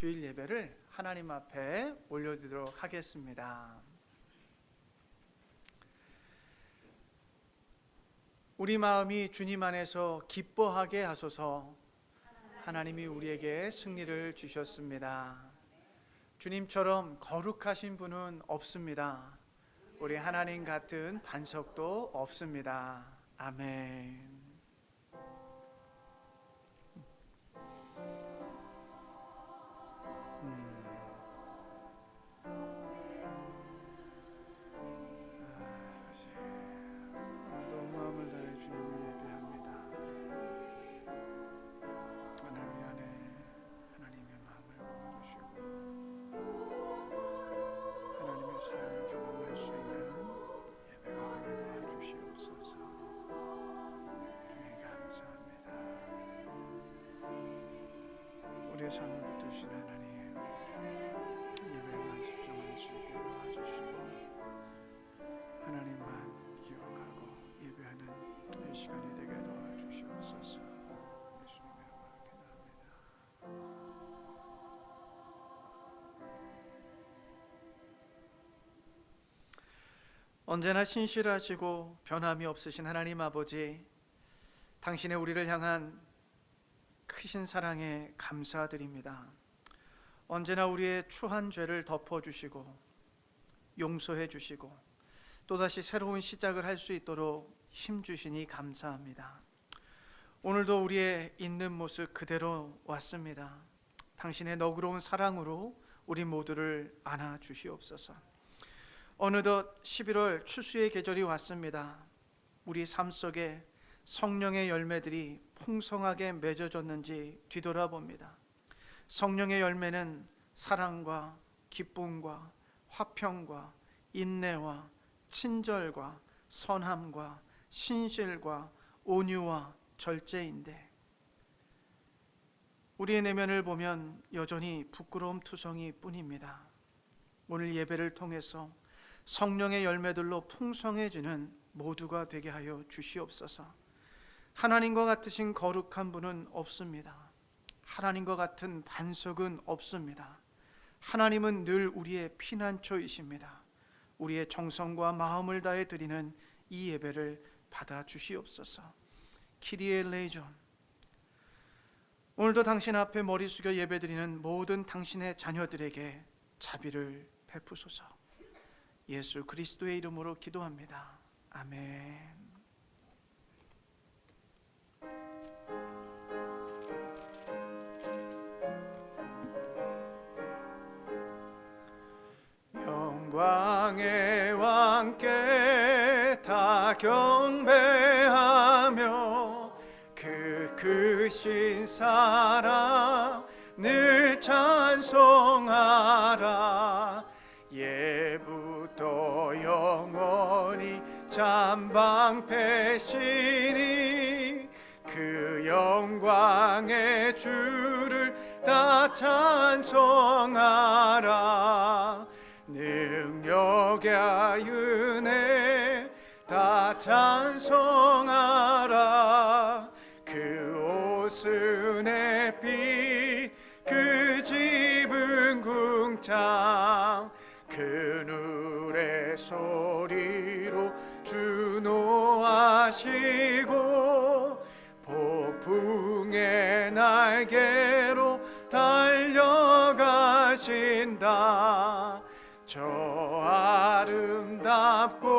주일 예배를 하나님 앞에 올려드리도록 하겠습니다. 우리 마음이 주님 안에서 기뻐하게 하소서. 하나님이 우리에게 승리를 주셨습니다. 주님처럼 거룩하신 분은 없습니다. 우리 하나님 같은 반석도 없습니다. 아멘. 오늘도 마음을 다해 주님을 예배합니다. 하나님 안에 하나님의 마음을 보여주시고 하나님의 사랑을 경험할 수 있는 예배가 되게 도와주시옵소서. 주님 감사합니다. 우리의 삶을 붙드신 하나님, 예배에만 집중할 수 있게 도와주시고 하나님만 기억하고 예배하는 이 시간이 되게 도와주시옵소서. 예수님의 이름으로 기도합니다. 언제나 신실하시고 변함이 없으신 하나님 아버지, 당신의 우리를 향한 크신 사랑에 감사드립니다. 언제나 우리의 추한 죄를 덮어주시고 용서해 주시고 또다시 새로운 시작을 할 수 있도록 힘주시니 감사합니다. 오늘도 우리의 있는 모습 그대로 왔습니다. 당신의 너그러운 사랑으로 우리 모두를 안아주시옵소서. 어느덧 11월 추수의 계절이 왔습니다. 우리 삶 속에 성령의 열매들이 풍성하게 맺어졌는지 뒤돌아봅니다. 성령의 열매는 사랑과 기쁨과 화평과 인내와 친절과 선함과 신실과 온유와 절제인데 우리의 내면을 보면 여전히 부끄러움 투성이 뿐입니다. 오늘 예배를 통해서 성령의 열매들로 풍성해지는 모두가 되게 하여 주시옵소서. 하나님과 같으신 거룩한 분은 없습니다. 하나님과 같은 반석은 없습니다. 하나님은 늘 우리의 피난처이십니다. 우리의 정성과 마음을 다해 드리는 이 예배를 받아 주시옵소서. 키리에 엘레이존. 오늘도 당신 앞에 머리 숙여 예배드리는 모든 당신의 자녀들에게 자비를 베푸소서. 예수 그리스도의 이름으로 기도합니다. 아멘. 영광의 왕께 다 경배하며 그 크신 사랑 늘 찬송하라. 예부터 영원히 잠방패시니 그 영광의 주를 다 찬송하라. 능력의 은혜 다 찬송하라. 그 옷은 햇빛 그 집은 궁창 그늘의 소리로 주노하시고 폭풍의 날개로 달려가신다. 저 아름답고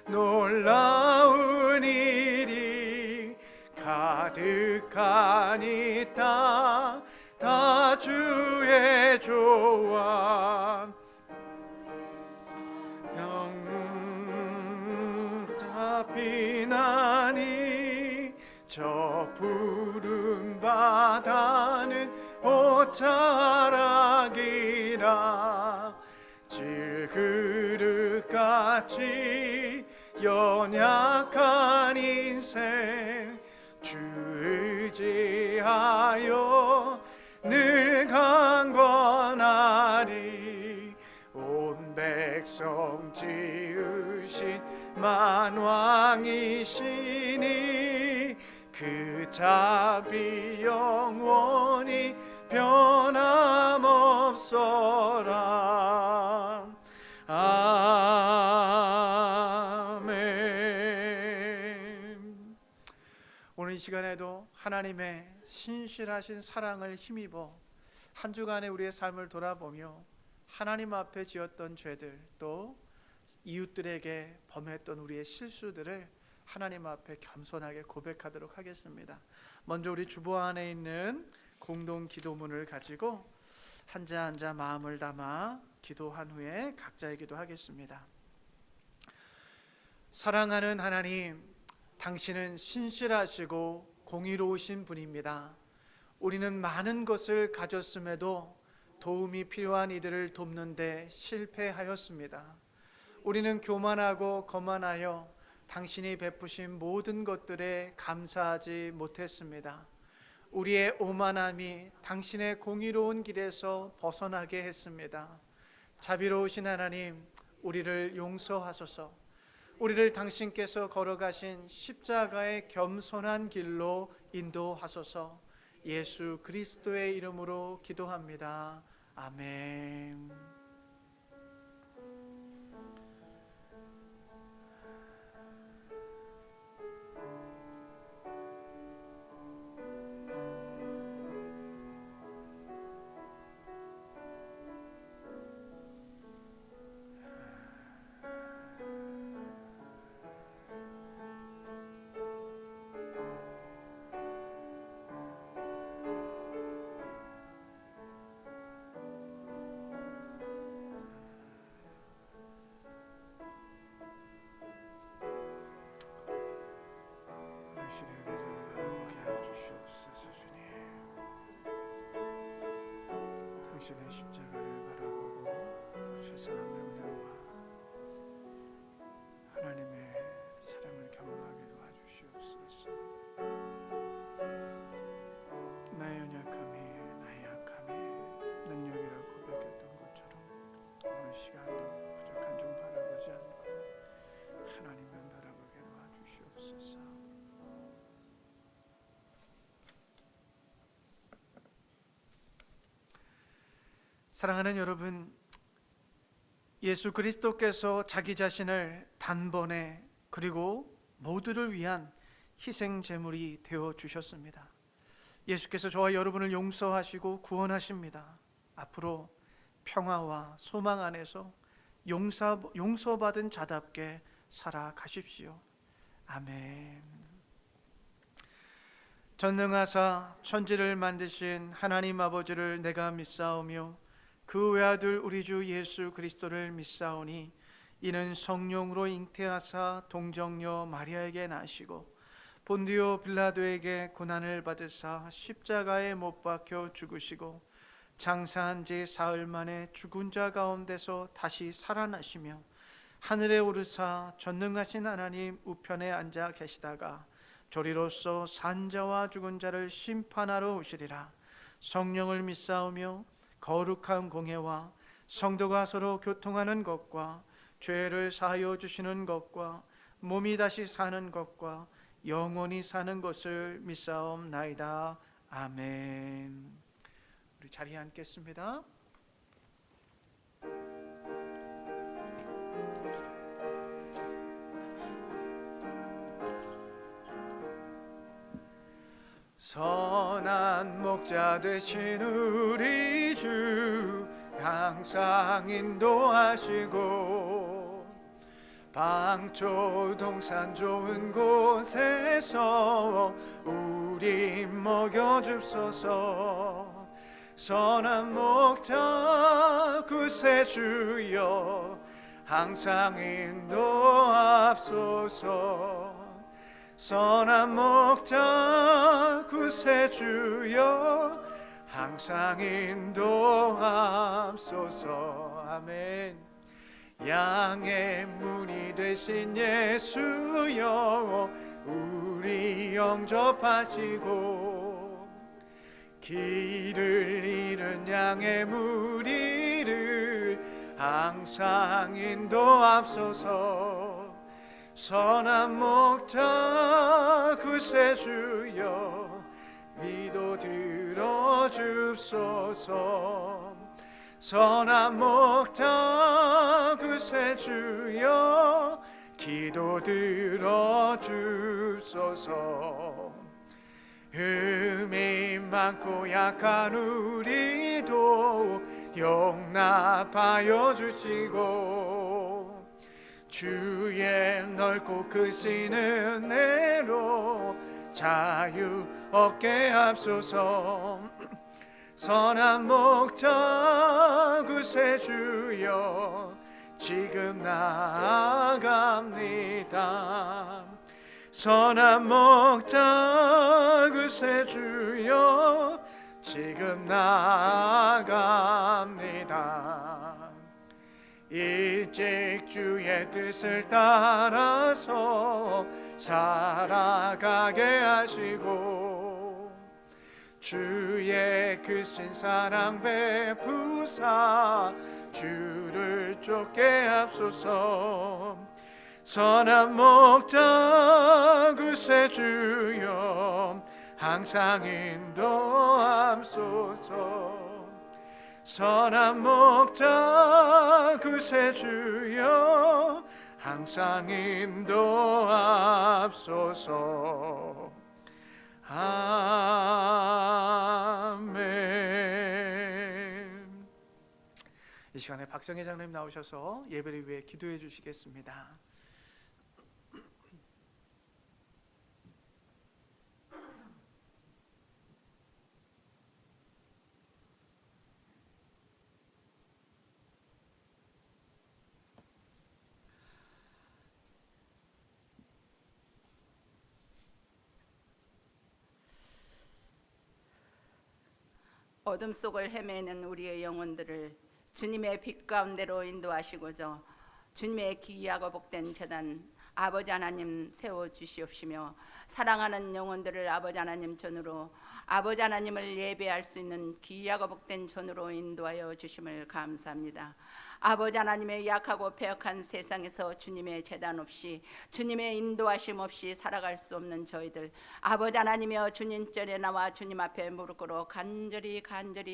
놀라운 일이 가득한 이 땅 다 주의 조화. 잡히나니 저 푸른 바다는 옷자락이라. 질그릇같이 연약한 인생 주 의지하여 늘 강건하리. 온 백성 지으신 만왕이시니 그 자비 영원히 변함없어라. 아멘. 오늘 이 시간에도 하나님의 신실하신 사랑을 힘입어 한 주간의 우리의 삶을 돌아보며 하나님 앞에 지었던 죄들, 또 이웃들에게 범했던 우리의 실수들을 하나님 앞에 겸손하게 고백하도록 하겠습니다. 먼저 우리 주보 안에 있는 공동 기도문을 가지고 한자 한자 마음을 담아 기도한 후에 각자의 기도하겠습니다. 사랑하는 하나님, 당신은 신실하시고 공의로우신 분입니다. 우리는 많은 것을 가졌음에도 도움이 필요한 이들을 돕는 데 실패하였습니다. 우리는 교만하고 거만하여 당신이 베푸신 모든 것들에 감사하지 못했습니다. 우리의 오만함이 당신의 공의로운 길에서 벗어나게 했습니다. 자비로우신 하나님, 우리를 용서하소서. 우리를 당신께서 걸어가신 십자가의 겸손한 길로 인도하소서. 예수 그리스도의 이름으로 기도합니다. 아멘. 당신의 십자가를 바라보고 죄송한 명령과 하나님의 사랑을 경험하게 도와주시옵소서. 나의 연약함이 나의 약함이 능력이라고 고백했던 것처럼 어느 시간도 부족한 점 바라보지 않고 하나님만 바라보게 도와주시옵소서. 사랑하는 여러분, 예수 그리스도께서 자기 자신을 단번에 그리고 모두를 위한 희생 제물이 되어 주셨습니다. 예수께서 저와 여러분을 용서하시고 구원하십니다. 앞으로 평화와 소망 안에서 용서받은 자답게 살아가십시오. 아멘. 전능하사 천지를 만드신 하나님 아버지를 내가 믿사오며 그 외아들 우리 주 예수 그리스도를 믿사오니 이는 성령으로 잉태하사 동정녀 마리아에게 나시고 본디오 빌라도에게 고난을 받으사 십자가에 못 박혀 죽으시고 장사한 지 사흘 만에 죽은 자 가운데서 다시 살아나시며 하늘에 오르사 전능하신 하나님 우편에 앉아 계시다가 조리로서 산 자와 죽은 자를 심판하러 오시리라. 성령을 믿사오며 거룩한 공회와 성도가 서로 교통하는 것과 죄를 사하여 주시는 것과 몸이 다시 사는 것과 영원히 사는 것을 믿사옵나이다. 아멘. 우리 자리에 앉겠습니다. 선한 목자 되신 우리 주 항상 인도하시고 방초 동산 좋은 곳에서 우리 먹여줍소서. 선한 목자 구세주여 항상 인도하소서. 선한 목자 구세주여 항상 인도하소서. 아멘. 양의 문이 되신 예수여 우리 영접하시고 길을 잃은 양의 무리를 항상 인도하소서. 선한 목자 구세주여 기도 들어주소서. 주옵소서. 선한 목자 구세주여 기도 들어주소서. 흠이 많고 약한 우리도 용납하여 주시고 주의 넓고 크신 은혜로 자유 얻게 하소서. 선한 목자 구세주여 지금 나아갑니다. 선한 목자 구세주여 지금 나아갑니다. 일찍 주의 뜻을 따라서 살아가게 하시고 주의 크신 사랑 베푸사 주를 쫓게 하소서. 선한 목자 구세주여 항상 인도하소서. 선한 목자 구세주여 항상 인도하소서. 아멘. 이 시간에 박성혜 장로님 나오셔서 예배를 위해 기도해 주시겠습니다. 어둠 속을 헤매는 우리의 영혼들을 주님의 빛 가운데로 인도하시고자 주님의 귀하고 복된 제단 아버지 하나님 세워주시옵시며 사랑하는 영혼들을 아버지 하나님 전으로 아버지 하나님을 예배할 수 있는 귀하고 복된 전으로 인도하여 주심을 감사합니다. 아버지 하나님의 약하고 패역한 세상에서 주님의 제단 없이 주님의 인도하심 없이 살아갈 수 없는 저희들 아버지 하나님이여 주님전에 나와 주님 앞에 무릎 꿇어 간절히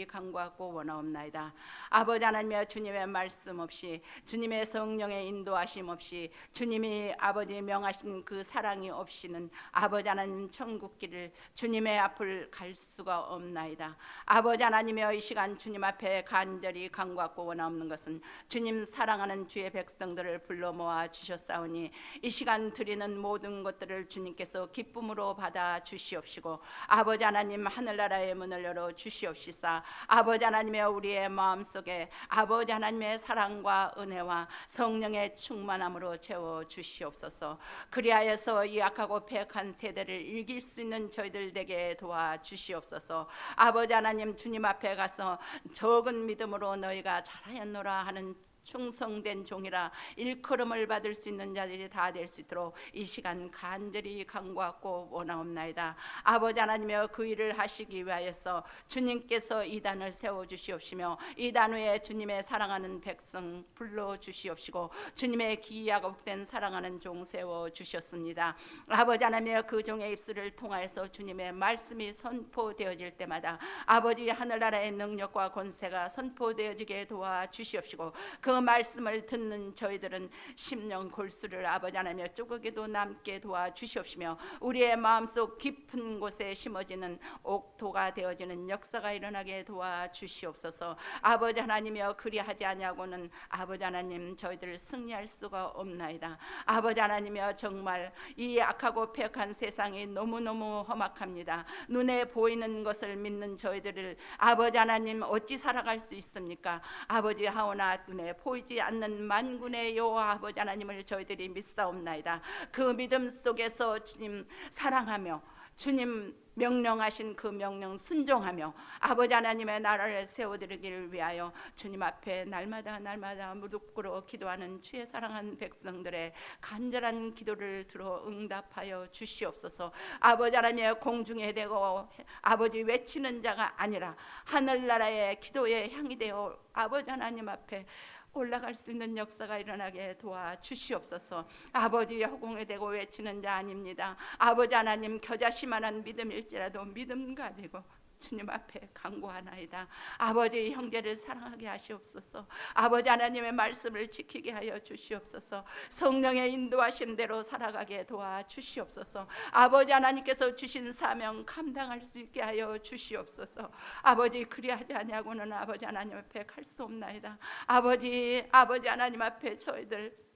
간구하고 원하옵나이다. 아버지 하나님이여 주님의 말씀 없이 주님의 성령의 인도하심 없이 주님이 아버지 명하신 그 사랑이 없이는 아버지 하나님 천국길을 주님의 앞을 갈 수가 없나이다. 아버지 하나님이여 이 시간 주님 앞에 간절히 간구하고 원하옵는 것은 주님 사랑하는 주의 백성들을 불러 모아 주셨사오니 이 시간 드리는 모든 것들을 주님께서 기쁨으로 받아 주시옵시고 아버지 하나님 하늘나라의 문을 열어 주시옵시사 아버지 하나님의 우리의 마음속에 아버지 하나님의 사랑과 은혜와 성령의 충만함으로 채워 주시옵소서. 그리하여서 이 악하고 패역한 세대를 이길 수 있는 저희들 되게 도와 주시옵소서. 아버지 하나님 주님 앞에 가서 적은 믿음으로 너희가 잘하였노라 하는 충성된 종이라 일컬음을 받을 수 있는 자들이 다 될 수 있도록 이 시간 간절히 간구하고 원하옵나이다. 아버지 하나님여 그 일을 하시기 위하여서 주님께서 이 단을 세워주시옵시며 이 단 후에 주님의 사랑하는 백성 불러주시옵시고 주님의 귀하고 복된 사랑하는 종 세워주셨습니다. 아버지 하나님여 그 종의 입술을 통하여서 주님의 말씀이 선포되어질 때마다 아버지 하늘나라의 능력과 권세가 선포되어지게 도와주시옵시고 그 말씀을 듣는 저희들은 심령 골수를 아버지 하나님여 쪼개기도 남게 도와주시옵시며 우리의 마음속 깊은 곳에 심어지는 옥토가 되어지는 역사가 일어나게 도와주시옵소서. 아버지 하나님여 그리하지 아니하고는 아버지 하나님 저희들 승리할 수가 없나이다. 아버지 하나님여 정말 이 악하고 패역한 세상이 너무너무 험악합니다. 눈에 보이는 것을 믿는 저희들을 아버지 하나님 어찌 살아갈 수 있습니까? 아버지 하오나 눈에 보이지 않는 만군의 여호와 아버지 하나님을 저희들이 믿사옵나이다. 그 믿음 속에서 주님 사랑하며 주님 명령하신 그 명령 순종하며 아버지 하나님의 나라를 세워드리기를 위하여 주님 앞에 날마다 무릎 꿇어 기도하는 주의 사랑하는 백성들의 간절한 기도를 들어 응답하여 주시옵소서. 아버지 하나님의 공중에 대고 아버지 외치는 자가 아니라 하늘나라의 기도의 향이 되어 아버지 하나님 앞에 올라갈 수 있는 역사가 일어나게 도와주시옵소서. 아버지 허공에 대고 외치는 자 아닙니다. 아버지 하나님 겨자씨만한 믿음일지라도 믿음 가지고 주님 앞에 간구하나이다. 아버지, 형제를 사랑하게 하시옵소서. 아버지 하나님의 말씀을 지키게 하여 주시옵소서. 성령의 인도하신 대로 살아가게 도와주시옵소서. 아버지 하나님께서 주신 사명 감당할 수 있게 하여 주시옵소서. 아버지, 그리하지 아니하고는 아버지 하나님 앞에 갈 수 없나이다. 아버지 하나님 앞에 저희들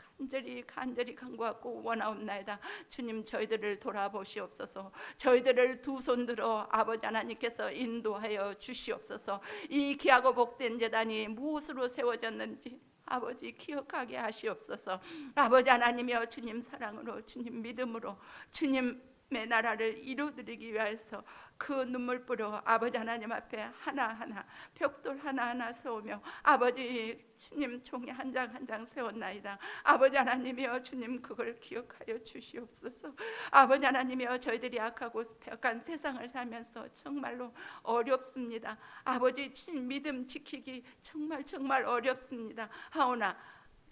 간절히 간구하고 원하옵나이다. 주님, 저희들을 돌아보시옵소서. 저희들을 두 손 들어 아버지 하나님께서 인도하여 주시옵소서. 이 귀하고 복된 제단이 무엇으로 세워졌는지 아버지 기억하게 하시옵소서. 아버지 하나님이여, 주님 사랑으로, 주님 믿음으로, 주님의 나라를 이루드리기 위해서 그 눈물부로 아버지 하나님 앞에 하나하나 벽돌 하나하나 세우며 아버지 주님 종이 한 장 한 장 세웠나이다. 아버지 하나님이여, 주님 그걸 기억하여 주시옵소서. 아버지 하나님이여, 저희들이 악하고 폐역한 세상을 살면서 정말로 어렵습니다. 아버지, 주님 믿음 지키기 정말 어렵습니다. 하오나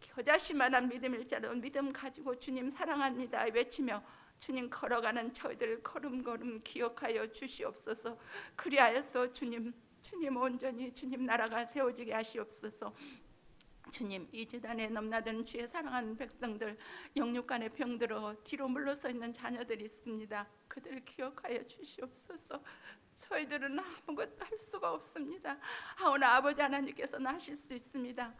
겨자씨만한 믿음일자로 믿음 가지고 주님 사랑합니다 외치며 주님 걸어가는 저희들 걸음걸음 기억하여 주시옵소서. 그리하여서 주님 온전히 주님 나라가 세워지게 하시옵소서. 주님, 이 제단에 넘나든 주의 사랑하는 백성들, 영육간의 병들어 뒤로 물러서 있는 자녀들이 있습니다. 그들 기억하여 주시옵소서. 저희들은 아무것도 할 수가 없습니다. 하오나 아버지 하나님께서는 하실 수 있습니다.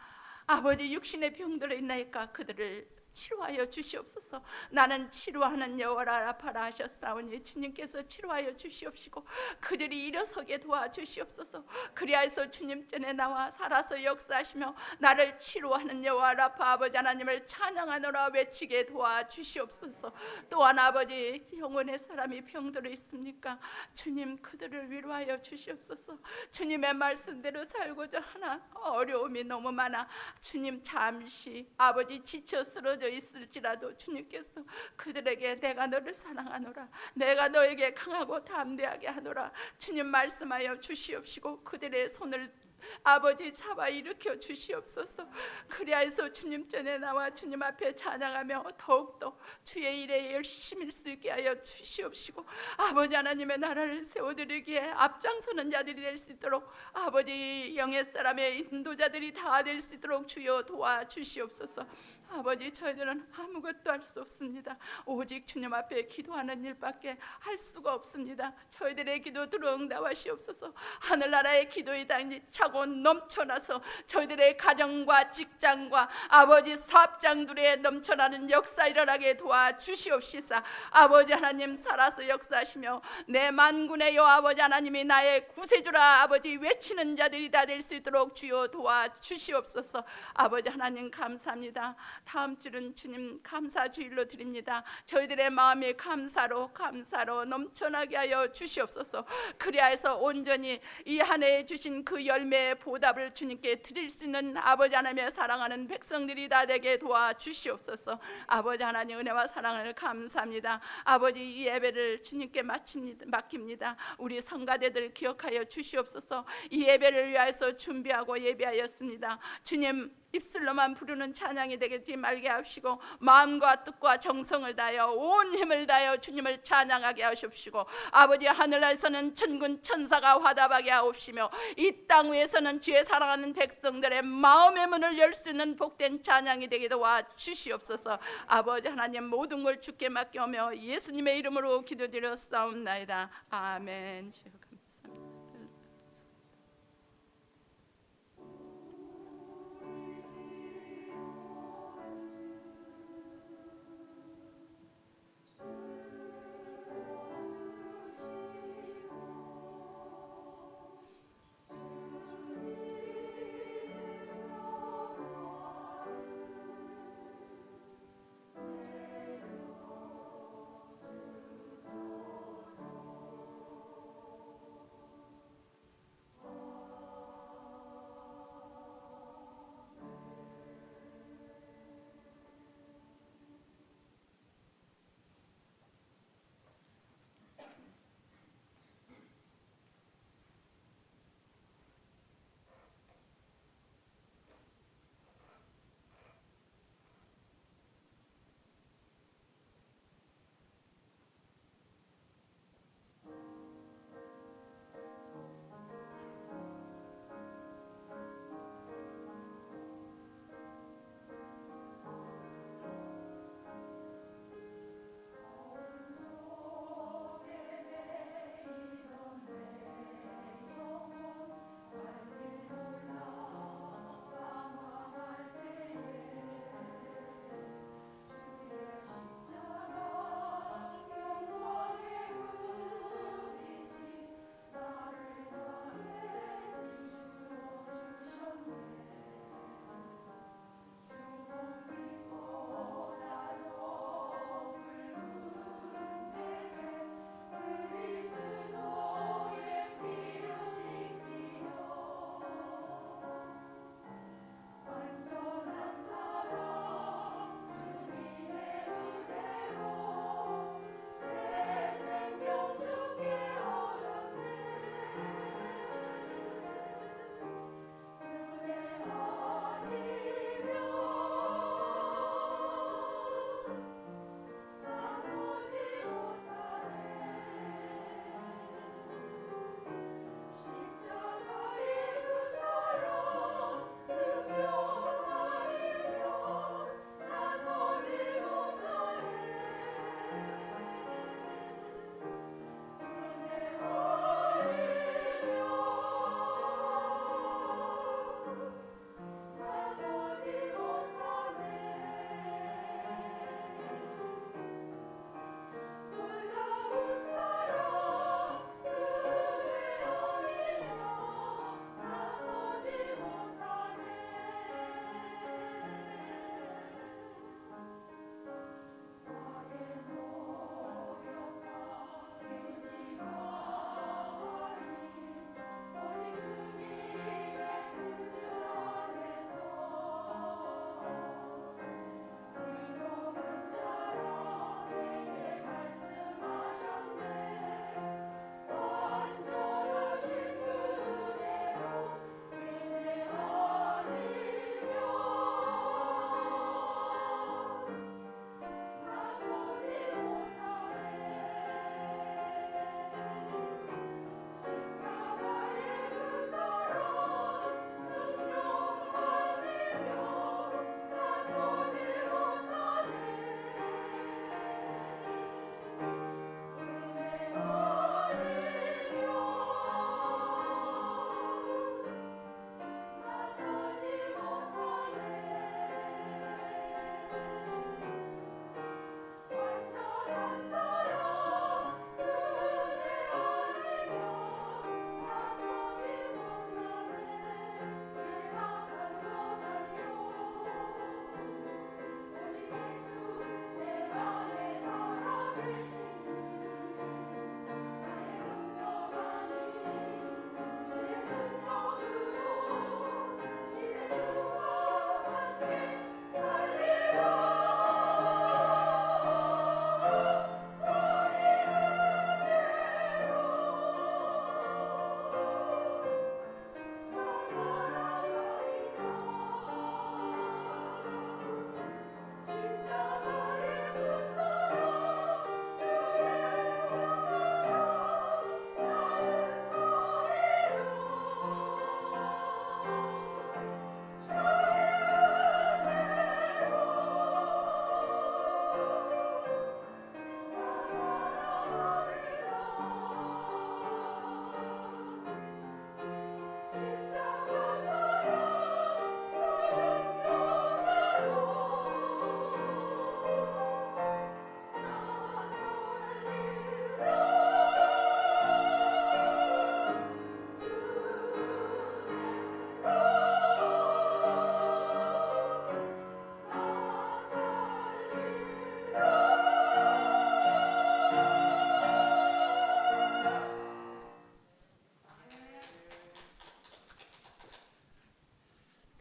아버지, 육신의 병들어 있나이까 그들을 치료하여 주시옵소서. 나는 치료하는 여호와라 라파라 하셨사오니 주님께서 치료하여 주시옵시고 그들이 일어서게 도와주시옵소서. 그리하여서 주님 전에 나와 살아서 역사하시며 나를 치료하는 여호와 라파 아버지 하나님을 찬양하노라 외치게 도와주시옵소서. 또한 아버지, 영혼의 사람이 병들어 있습니까? 주님, 그들을 위로하여 주시옵소서. 주님의 말씀대로 살고자 하나 어려움이 너무 많아 주님, 잠시 아버지 지쳐 쓰러져 있을지라도 주님께서 그들에게 내가 너를 사랑하노라, 내가 너에게 강하고 담대하게 하노라 주님 말씀하여 주시옵시고 그들의 손을 아버지 잡아 일으켜 주시옵소서. 그리하여서 주님 전에 나와 주님 앞에 찬양하며 더욱더 주의 일에 열심일 수 있게 하여 주시옵시고 아버지 하나님의 나라를 세워드리기에 앞장서는 자들이 될 수 있도록 아버지 영의 사람의 인도자들이 다 될 수 있도록 주여 도와주시옵소서. 아버지, 저희들은 아무것도 할 수 없습니다. 오직 주님 앞에 기도하는 일밖에 할 수가 없습니다. 저희들의 기도 들어응답하시옵소서. 하늘나라의 기도의 당이 차고 넘쳐나서 저희들의 가정과 직장과 아버지 사업장들에 넘쳐나는 역사 일어나게 도와주시옵시사. 아버지 하나님, 살아서 역사하시며 내 만군의 여호와 아버지 하나님이 나의 구세주라 아버지 외치는 자들이 다 될 수 있도록 주여 도와주시옵소서. 아버지 하나님 감사합니다. 다음 주는 주님 감사 주일로 드립니다. 저희들의 마음이 감사로 넘쳐나게 하여 주시옵소서. 그리하여서 온전히 이 한 해에 주신 그 열매의 보답을 주님께 드릴 수 있는 아버지 하나님의 사랑하는 백성들이 다 되게 도와주시옵소서. 아버지 하나님 은혜와 사랑을 감사합니다. 아버지, 이 예배를 주님께 맡깁니다. 우리 성가대들 기억하여 주시옵소서. 이 예배를 위하여서 준비하고 예배하였습니다. 주님, 입술로만 부르는 찬양이 되지 말게 하시고 마음과 뜻과 정성을 다하여 온 힘을 다하여 주님을 찬양하게 하시옵시고 아버지, 하늘에서는 천군 천사가 화답하게 하옵시며 이 땅 위에서는 주의 사랑하는 백성들의 마음의 문을 열 수 있는 복된 찬양이 되게 도와주시옵소서. 아버지 하나님, 모든 걸 주께 맡겨오며 예수님의 이름으로 기도드렸사옵나이다. 아멘. 주여 감사합니다.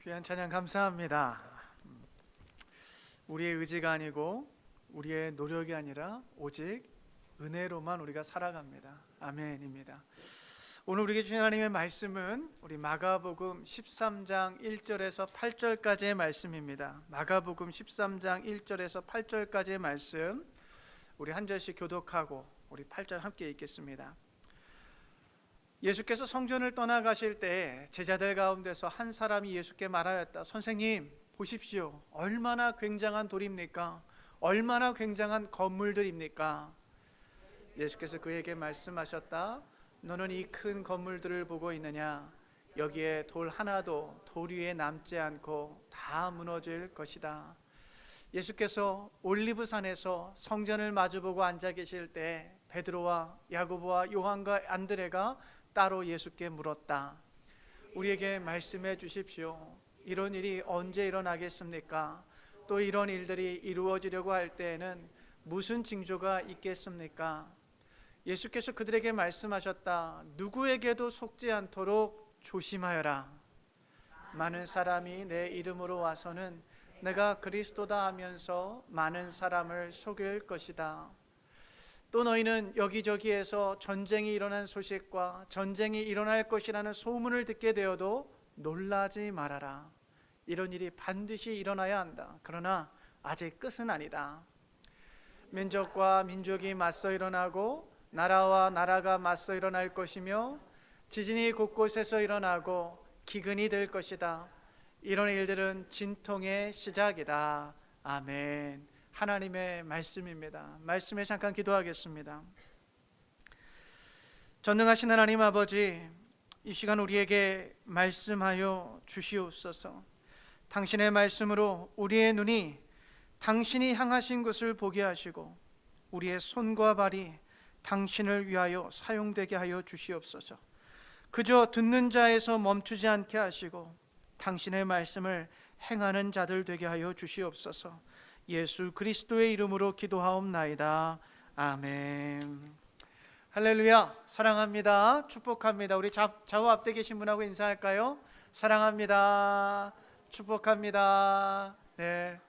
귀한 찬양 감사합니다. 우리의 의지가 아니고 우리의 노력이 아니라 오직 은혜로만 우리가 살아갑니다. 아멘입니다. 오늘 우리에게 주신 하나님의 말씀은 우리 마가복음 13장 1절에서 8절까지의 말씀입니다. 마가복음 13장 1절에서 8절까지의 말씀, 우리 한 절씩 교독하고 우리 8절 함께 읽겠습니다. 예수께서 성전을 떠나가실 때 제자들 가운데서 한 사람이 예수께 말하였다. 선생님, 보십시오. 얼마나 굉장한 돌입니까? 얼마나 굉장한 건물들입니까? 예수께서 그에게 말씀하셨다. 너는 이 큰 건물들을 보고 있느냐? 여기에 돌 하나도 돌 위에 남지 않고 다 무너질 것이다. 예수께서 올리브산에서 성전을 마주보고 앉아 계실 때 베드로와 야고보와 요한과 안드레가 따로 예수께 물었다. 우리에게 말씀해 주십시오. 이런 일이 언제 일어나겠습니까? 또 이런 일들이 이루어지려고 할 때에는 무슨 징조가 있겠습니까? 예수께서 그들에게 말씀하셨다. 누구에게도 속지 않도록 조심하여라. 많은 사람이 내 이름으로 와서는 내가 그리스도다 하면서 많은 사람을 속일 것이다. 또 너희는 여기저기에서 전쟁이 일어난 소식과 전쟁이 일어날 것이라는 소문을 듣게 되어도 놀라지 말아라. 이런 일이 반드시 일어나야 한다. 그러나 아직 끝은 아니다. 민족과 민족이 맞서 일어나고 나라와 나라가 맞서 일어날 것이며 지진이 곳곳에서 일어나고 기근이 될 것이다. 이런 일들은 진통의 시작이다. 아멘. 하나님의 말씀입니다. 말씀에 잠깐 기도하겠습니다. 전능하신 하나님 아버지, 이 시간 우리에게 말씀하여 주시옵소서. 당신의 말씀으로 우리의 눈이 당신이 향하신 곳을 보게 하시고 우리의 손과 발이 당신을 위하여 사용되게 하여 주시옵소서. 그저 듣는 자에서 멈추지 않게 하시고 당신의 말씀을 행하는 자들 되게 하여 주시옵소서. 예수 그리스도의 이름으로 기도하옵나이다. 아멘. 할렐루야. 사랑합니다. 축복합니다. 우리 좌우 앞에 계신 분하고 인사할까요? 사랑합니다. 축복합니다. 네.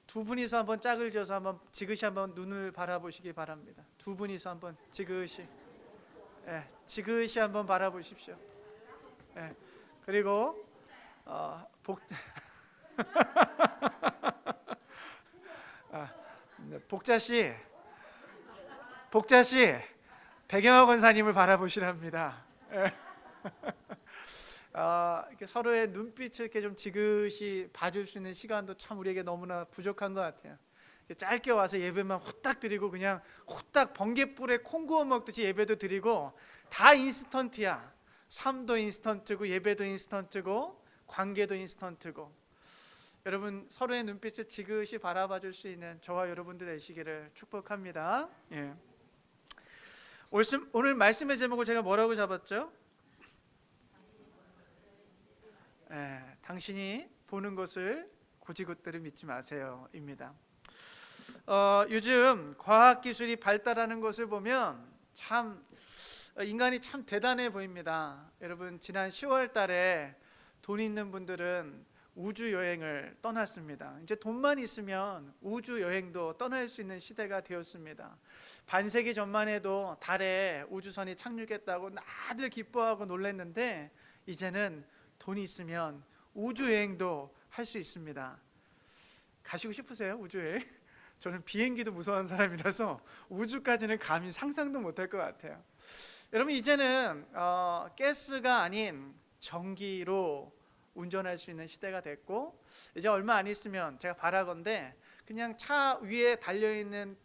두 분이서 한번 짝을 져서 한번 지그시 한번 눈을 바라보시기 바랍니다. 두 분이서 한번 지그시, 지그시 한번 바라보십시오. 그리고 복자 씨, 백영화 권사님을 바라보시랍니다. 이렇게 서로의 눈빛을 이렇게 좀 지그시 봐줄 수 있는 시간도 참 우리에게 너무나 부족한 것 같아요. 짧게 와서 예배만 후딱 드리고 그냥 후딱 번갯불에 콩 구워 먹듯이 예배도 드리고 다 인스턴트야. 삶도 인스턴트고 예배도 인스턴트고 관계도 인스턴트고. 여러분 서로의 눈빛을 지그시 바라봐줄 수 있는 저와 여러분들 되시기를 축복합니다. 예. 오늘 말씀의 제목을 제가 뭐라고 잡았죠? 당신이 보는 것을 고지곳대로 믿지 마세요 입니다. 요즘 과학기술이 발달하는 것을 보면 참 인간이 참 대단해 보입니다. 여러분 지난 10월 달에 돈 있는 분들은 우주 여행을 떠났습니다. 이제 돈만 있으면 우주 여행도 떠날 수 있는 시대가 되었습니다. 반세기 전만 해도 달에 우주선이 착륙했다고 다들 기뻐하고 놀랐는데 이제는 돈이 있으면 우주 여행도 할 수 있습니다. 가시고 싶으세요? 우주 여행? 저는 비행기도 무서워하는 사람이라서 우주까지는 감히 상상도 못할 것 같아요. 여러분 이제는 가스가 아닌 전기로 운전할 수 있는 시대가 됐고 이제 얼마 안 있으면 제가 바라건대 그냥 차 위에 달려있는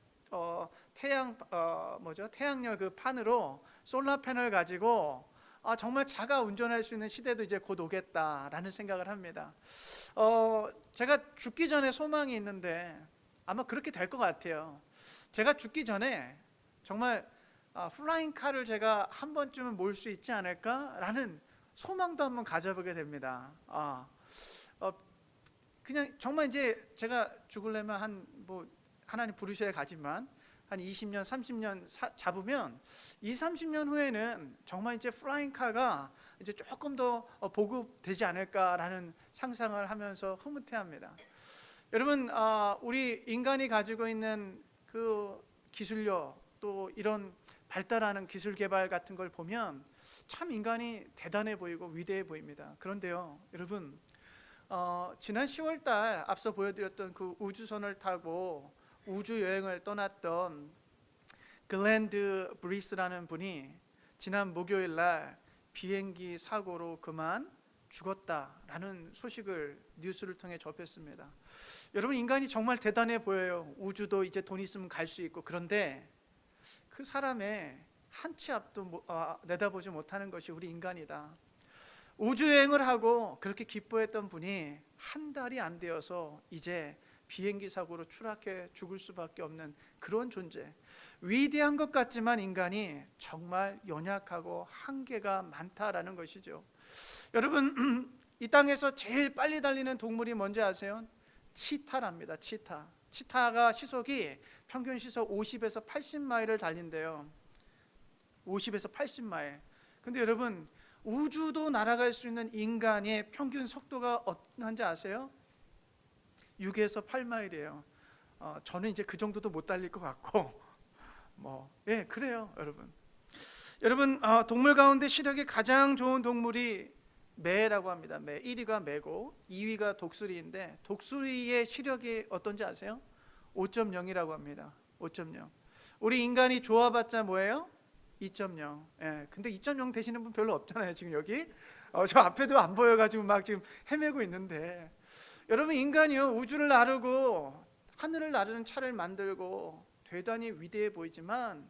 태양열 그 판으로 솔라 패널 가지고 정말 자가 운전할 수 있는 시대도 이제 곧 오겠다라는 생각을 합니다. 제가 죽기 전에 소망이 있는데 아마 그렇게 될 것 같아요. 제가 죽기 전에 정말 플라잉 카를 제가 한 번쯤은 몰 수 있지 않을까라는 소망도 한번 가져보게 됩니다. 그냥 정말 이제 제가 죽으려면 하나님 부르셔야 가지만 한 20년, 30년 잡으면 2, 30년 후에는 정말 이제 플라잉카가 이제 조금 더 보급되지 않을까라는 상상을 하면서 흐뭇해합니다. 여러분, 우리 인간이 가지고 있는 그 기술력, 또 이런 발달하는 기술 개발 같은 걸 보면 참 인간이 대단해 보이고 위대해 보입니다. 그런데요, 여러분, 지난 10월 달 앞서 보여드렸던 그 우주선을 타고 우주 여행을 떠났던 글렌드 브리스라는 분이 지난 목요일 날 비행기 사고로 그만 죽었다라는 소식을 뉴스를 통해 접했습니다. 여러분, 인간이 정말 대단해 보여요. 우주도 이제 돈 있으면 갈 수 있고. 그런데 그 사람의 한 치 앞도 내다보지 못하는 것이 우리 인간이다. 우주여행을 하고 그렇게 기뻐했던 분이 한 달이 안 되어서 이제 비행기 사고로 추락해 죽을 수밖에 없는 그런 존재. 위대한 것 같지만 인간이 정말 연약하고 한계가 많다라는 것이죠. 여러분, 이 땅에서 제일 빨리 달리는 동물이 뭔지 아세요? 치타랍니다. 치타가 시속이 평균 시속 50에서 80마일을 달린대요. 50에서 80마일. 근데 여러분, 우주도 날아갈 수 있는 인간의 평균 속도가 어떤지 아세요? 6에서 8마일이에요. 저는 이제 그 정도도 못 달릴 것 같고, 그래요, 여러분. 여러분, 동물 가운데 시력이 가장 좋은 동물이 매라고 합니다. 매. 1위가 매고 2위가 독수리인데, 독수리의 시력이 어떤지 아세요? 5.0이라고 합니다. 5.0. 우리 인간이 좋아봤자 뭐예요? 2.0. 근데 2.0 되시는 분 별로 없잖아요, 지금 여기. 저 앞에도 안 보여가지고 막 지금 헤매고 있는데, 여러분, 인간이요, 우주를 나르고 하늘을 나르는 차를 만들고 대단히 위대해 보이지만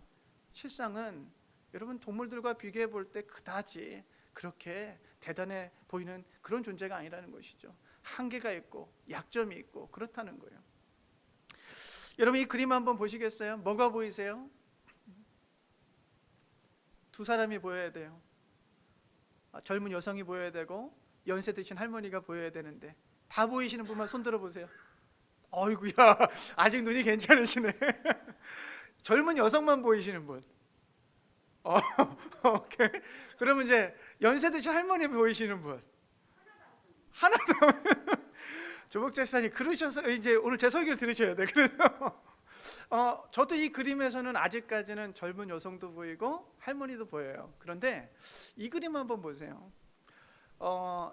실상은 여러분, 동물들과 비교해 볼 때 그다지 그렇게 대단해 보이는 그런 존재가 아니라는 것이죠. 한계가 있고 약점이 있고 그렇다는 거예요. 여러분, 이 그림 한번 보시겠어요? 뭐가 보이세요? 두 사람이 보여야 돼요. 젊은 여성이 보여야 되고 연세 드신 할머니가 보여야 되는데, 다 보이시는 분만 손 들어보세요. 어이구야, 아직 눈이 괜찮으시네. 젊은 여성만 보이시는 분. 오케이. 그러면 이제 연세 드신 할머니 보이시는 분. 하나도. 조복자 시사님, 그러셔서 이제 오늘 제 설교를 들으셔야 돼. 그래서 저도 이 그림에서는 아직까지는 젊은 여성도 보이고 할머니도 보여요. 그런데 이 그림 한번 보세요.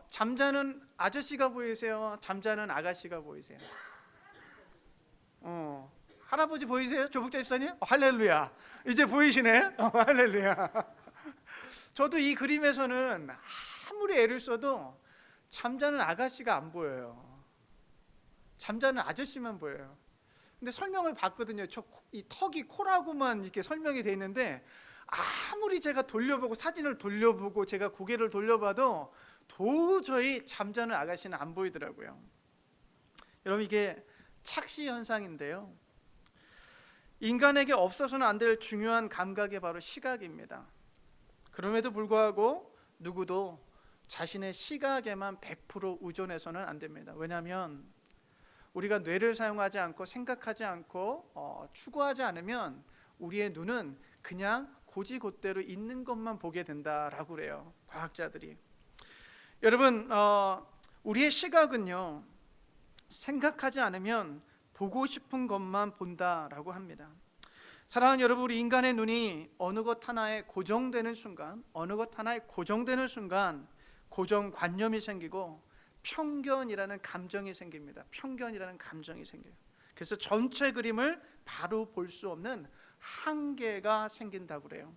잠자는 아저씨가 보이세요? 잠자는 아가씨가 보이세요? 할아버지 보이세요? 조복자 집사님? 할렐루야. 이제 보이시네? 할렐루야. 저도 이 그림에서는 아무리 애를 써도 잠자는 아가씨가 안 보여요. 잠자는 아저씨만 보여요. 근데 설명을 봤거든요. 이 턱이 코라고만 이렇게 설명이 돼 있는데, 아무리 제가 돌려보고 사진을 돌려보고 제가 고개를 돌려봐도 도저히 잠자는 아가씨는 안 보이더라고요. 여러분, 이게 착시 현상인데요, 인간에게 없어서는 안 될 중요한 감각이 바로 시각입니다. 그럼에도 불구하고 누구도 자신의 시각에만 100% 의존해서는 안 됩니다. 왜냐하면 우리가 뇌를 사용하지 않고 생각하지 않고 추구하지 않으면 우리의 눈은 그냥 고지곳대로 있는 것만 보게 된다라고 그래요, 과학자들이. 여러분, 우리의 시각은요, 생각하지 않으면 보고 싶은 것만 본다라고 합니다. 사랑하는 여러분, 우리 인간의 눈이 어느 것 하나에 고정되는 순간, 고정관념이 생기고 편견이라는 감정이 생깁니다. 편견이라는 감정이 생겨요. 그래서 전체 그림을 바로 볼 수 없는 한계가 생긴다고 그래요.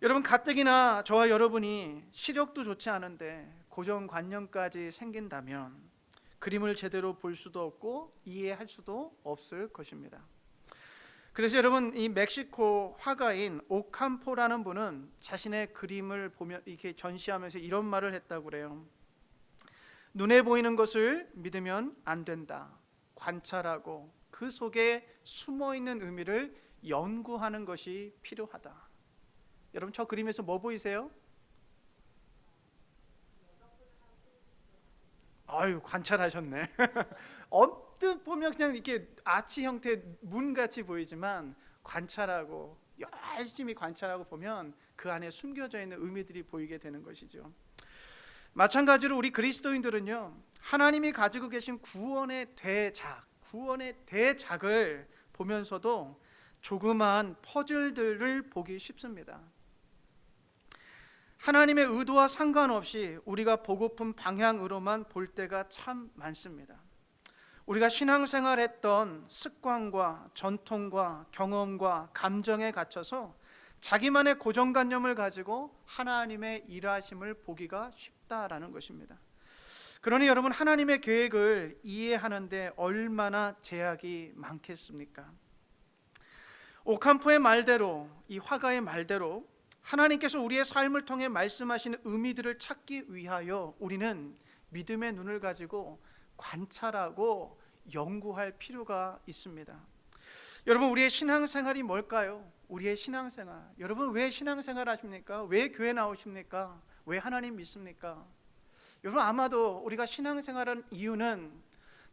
여러분, 가뜩이나 저와 여러분이 시력도 좋지 않은데 고정관념까지 생긴다면 그림을 제대로 볼 수도 없고 이해할 수도 없을 것입니다. 그래서 여러분, 이 멕시코 화가인 오캄포라는 분은 자신의 그림을 보며 이렇게 전시하면서 이런 말을 했다고 그래요. 눈에 보이는 것을 믿으면 안 된다. 관찰하고 그 속에 숨어있는 의미를 연구하는 것이 필요하다. 여러분, 저 그림에서 뭐 보이세요? 아유, 관찰하셨네. 언뜻 보면 그냥 이렇게 아치 형태의 문같이 보이지만 관찰하고 열심히 관찰하고 보면 그 안에 숨겨져 있는 의미들이 보이게 되는 것이죠. 마찬가지로 우리 그리스도인들은요, 하나님이 가지고 계신 구원의 대작을 보면서도 조그마한 퍼즐들을 보기 쉽습니다. 하나님의 의도와 상관없이 우리가 보고픈 방향으로만 볼 때가 참 많습니다. 우리가 신앙생활했던 습관과 전통과 경험과 감정에 갇혀서 자기만의 고정관념을 가지고 하나님의 일하심을 보기가 쉽다라는 것입니다. 그러니 여러분, 하나님의 계획을 이해하는데 얼마나 제약이 많겠습니까? 오캄포의 말대로, 이 화가의 말대로 하나님께서 우리의 삶을 통해 말씀하시는 의미들을 찾기 위하여 우리는 믿음의 눈을 가지고 관찰하고 연구할 필요가 있습니다. 여러분, 우리의 신앙생활이 뭘까요? 우리의 신앙생활, 여러분 왜 신앙생활 하십니까? 왜 교회 나오십니까? 왜 하나님 믿습니까? 여러분, 아마도 우리가 신앙생활한 이유는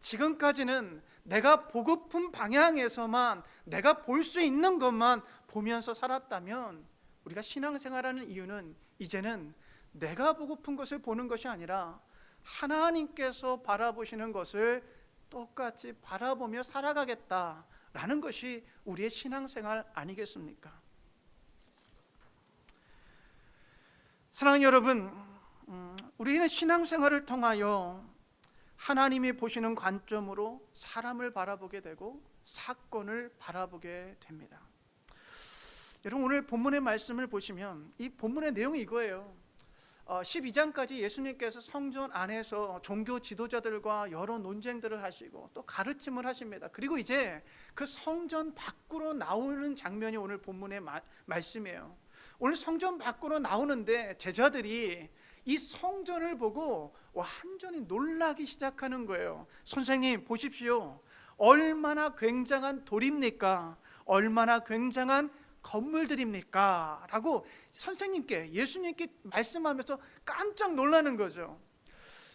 지금까지는 내가 보고픈 방향에서만 내가 볼 수 있는 것만 보면서 살았다면, 우리가 신앙생활하는 이유는 이제는 내가 보고픈 것을 보는 것이 아니라 하나님께서 바라보시는 것을 똑같이 바라보며 살아가겠다라는 것이 우리의 신앙생활 아니겠습니까? 사랑하는 여러분, 우리는 신앙생활을 통하여 하나님이 보시는 관점으로 사람을 바라보게 되고 사건을 바라보게 됩니다. 여러분, 오늘 본문의 말씀을 보시면 이 본문의 내용이 이거예요. 12장까지 예수님께서 성전 안에서 종교 지도자들과 여러 논쟁들을 하시고 또 가르침을 하십니다. 그리고 이제 그 성전 밖으로 나오는 장면이 오늘 본문의 말씀이에요. 오늘 성전 밖으로 나오는데 제자들이 이 성전을 보고 완전히 놀라기 시작하는 거예요. 선생님 보십시오, 얼마나 굉장한 돌입니까? 얼마나 굉장한 건물들입니까? 라고 선생님께, 예수님께 말씀하면서 깜짝 놀라는 거죠.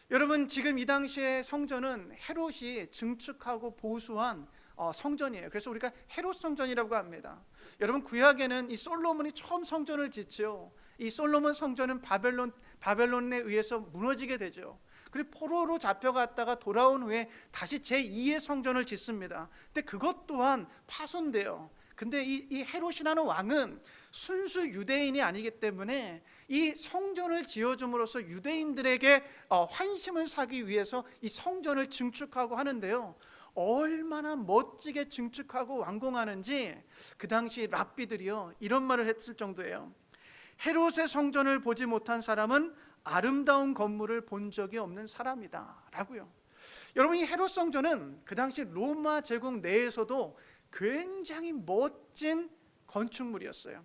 여러분, 지금 이 당시에 성전은 헤롯이 증축하고 보수한 성전이에요. 그래서 우리가 헤롯 성전이라고 합니다. 여러분, 구약에는 이 솔로몬이 처음 성전을 짓죠. 이 솔로몬 성전은 바벨론에 의해서 무너지게 되죠. 그리고 포로로 잡혀갔다가 돌아온 후에 다시 제2의 성전을 짓습니다. 근데 그것 또한 파손돼요. 근데 이 헤롯이라는 왕은 순수 유대인이 아니기 때문에 이 성전을 지어줌으로써 유대인들에게 환심을 사기 위해서 이 성전을 증축하고 하는데요, 얼마나 멋지게 증축하고 완공하는지 그 당시 랍비들이요 이런 말을 했을 정도예요. 헤롯의 성전을 보지 못한 사람은 아름다운 건물을 본 적이 없는 사람이다 라고요. 여러분, 이 헤롯 성전은 그 당시 로마 제국 내에서도 굉장히 멋진 건축물이었어요.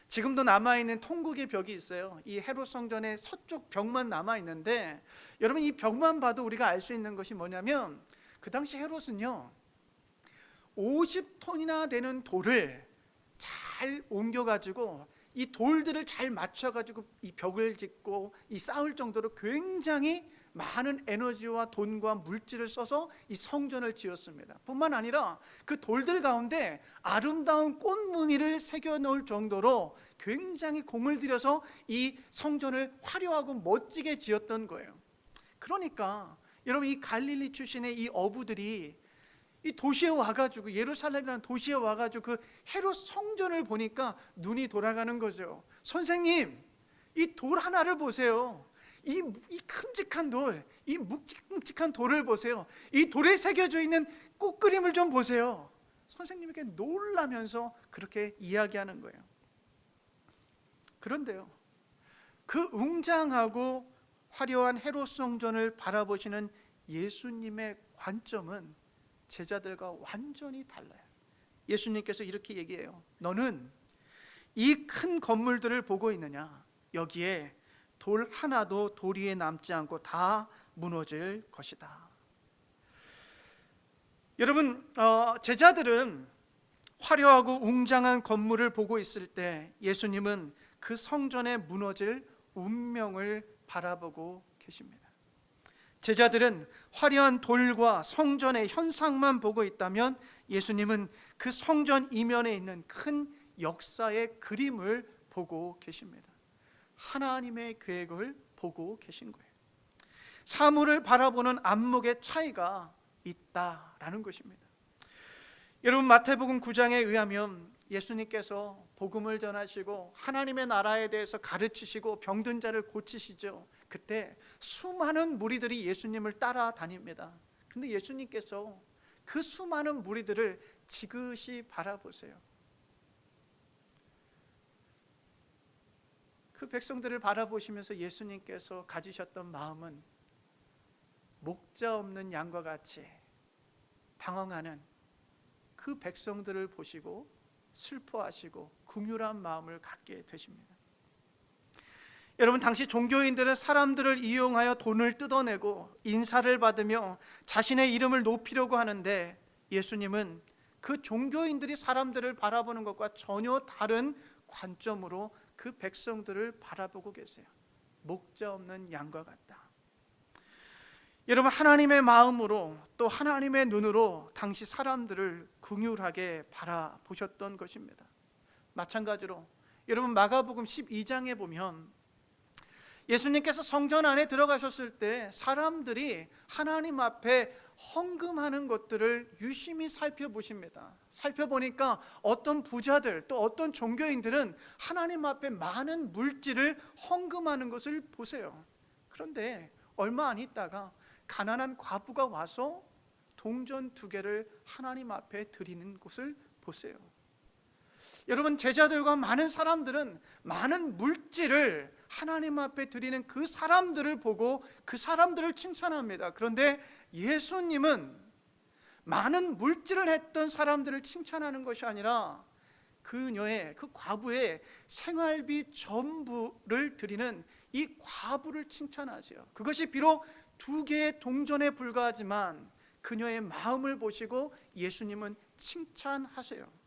지금도 남아있는 통곡의 벽이 있어요. 이 헤롯 성전의 서쪽 벽만 남아있는데, 여러분 이 벽만 봐도 우리가 알 수 있는 것이 뭐냐면, 그 당시 헤롯은요 50톤이나 되는 돌을 잘 옮겨가지고 이 돌들을 잘 맞춰가지고 이 벽을 짓고 이 쌓을 정도로 굉장히 많은 에너지와 돈과 물질을 써서 이 성전을 지었습니다. 뿐만 아니라 그 돌들 가운데 아름다운 꽃무늬를 새겨 놓을 정도로 굉장히 공을 들여서 이 성전을 화려하고 멋지게 지었던 거예요. 그러니까 여러분, 이 갈릴리 출신의 이 어부들이 이 도시에 와가지고, 예루살렘이라는 도시에 와가지고 그 헤롯 성전을 보니까 눈이 돌아가는 거죠. 선생님, 이 돌 하나를 보세요. 이 큼직한 돌, 이 묵직묵직한 돌을 보세요. 이 돌에 새겨져 있는 꽃그림을 좀 보세요. 선생님에게 놀라면서 그렇게 이야기하는 거예요. 그런데요, 그 웅장하고 화려한 헤롯 성전을 바라보시는 예수님의 관점은 제자들과 완전히 달라요. 예수님께서 이렇게 얘기해요. 너는 이 큰 건물들을 보고 있느냐? 여기에 돌 하나도 돌 위에 남지 않고 다 무너질 것이다. 여러분, 제자들은 화려하고 웅장한 건물을 보고 있을 때 예수님은 그 성전에 무너질 운명을 바라보고 계십니다. 제자들은 화려한 돌과 성전의 현상만 보고 있다면 예수님은 그 성전 이면에 있는 큰 역사의 그림을 보고 계십니다. 하나님의 계획을 보고 계신 거예요. 사물을 바라보는 안목의 차이가 있다라는 것입니다. 여러분, 마태복음 9장에 의하면 예수님께서 복음을 전하시고 하나님의 나라에 대해서 가르치시고 병든 자를 고치시죠. 그때 수많은 무리들이 예수님을 따라다닙니다. 근데 예수님께서 그 수많은 무리들을 지그시 바라보세요. 그 백성들을 바라보시면서 예수님께서 가지셨던 마음은 목자 없는 양과 같이 방황하는 그 백성들을 보시고 슬퍼하시고 긍휼한 마음을 갖게 되십니다. 여러분, 당시 종교인들은 사람들을 이용하여 돈을 뜯어내고 인사를 받으며 자신의 이름을 높이려고 하는데, 예수님은 그 종교인들이 사람들을 바라보는 것과 전혀 다른 관점으로 그 백성들을 바라보고 계세요. 목자 없는 양과 같다. 여러분, 하나님의 마음으로 또 하나님의 눈으로 당시 사람들을 긍휼하게 바라보셨던 것입니다. 마찬가지로 여러분, 마가복음 12장에 보면 예수님께서 성전 안에 들어가셨을 때 사람들이 하나님 앞에 헌금하는 것들을 유심히 살펴보십니다. 살펴보니까 어떤 부자들 또 어떤 종교인들은 하나님 앞에 많은 물질을 헌금하는 것을 보세요. 그런데 얼마 안 있다가 가난한 과부가 와서 동전 2개를 하나님 앞에 드리는 것을 보세요. 여러분, 제자들과 많은 사람들은 많은 물질을 하나님 앞에 드리는 그 사람들을 보고 그 사람들을 칭찬합니다. 그런데 예수님은 많은 물질을 했던 사람들을 칭찬하는 것이 아니라 그녀의, 그 과부의 생활비 전부를 드리는 이 과부를 칭찬하세요. 그것이 비록 2개의 동전에 불과하지만 그녀의 마음을 보시고 예수님은 칭찬하세요.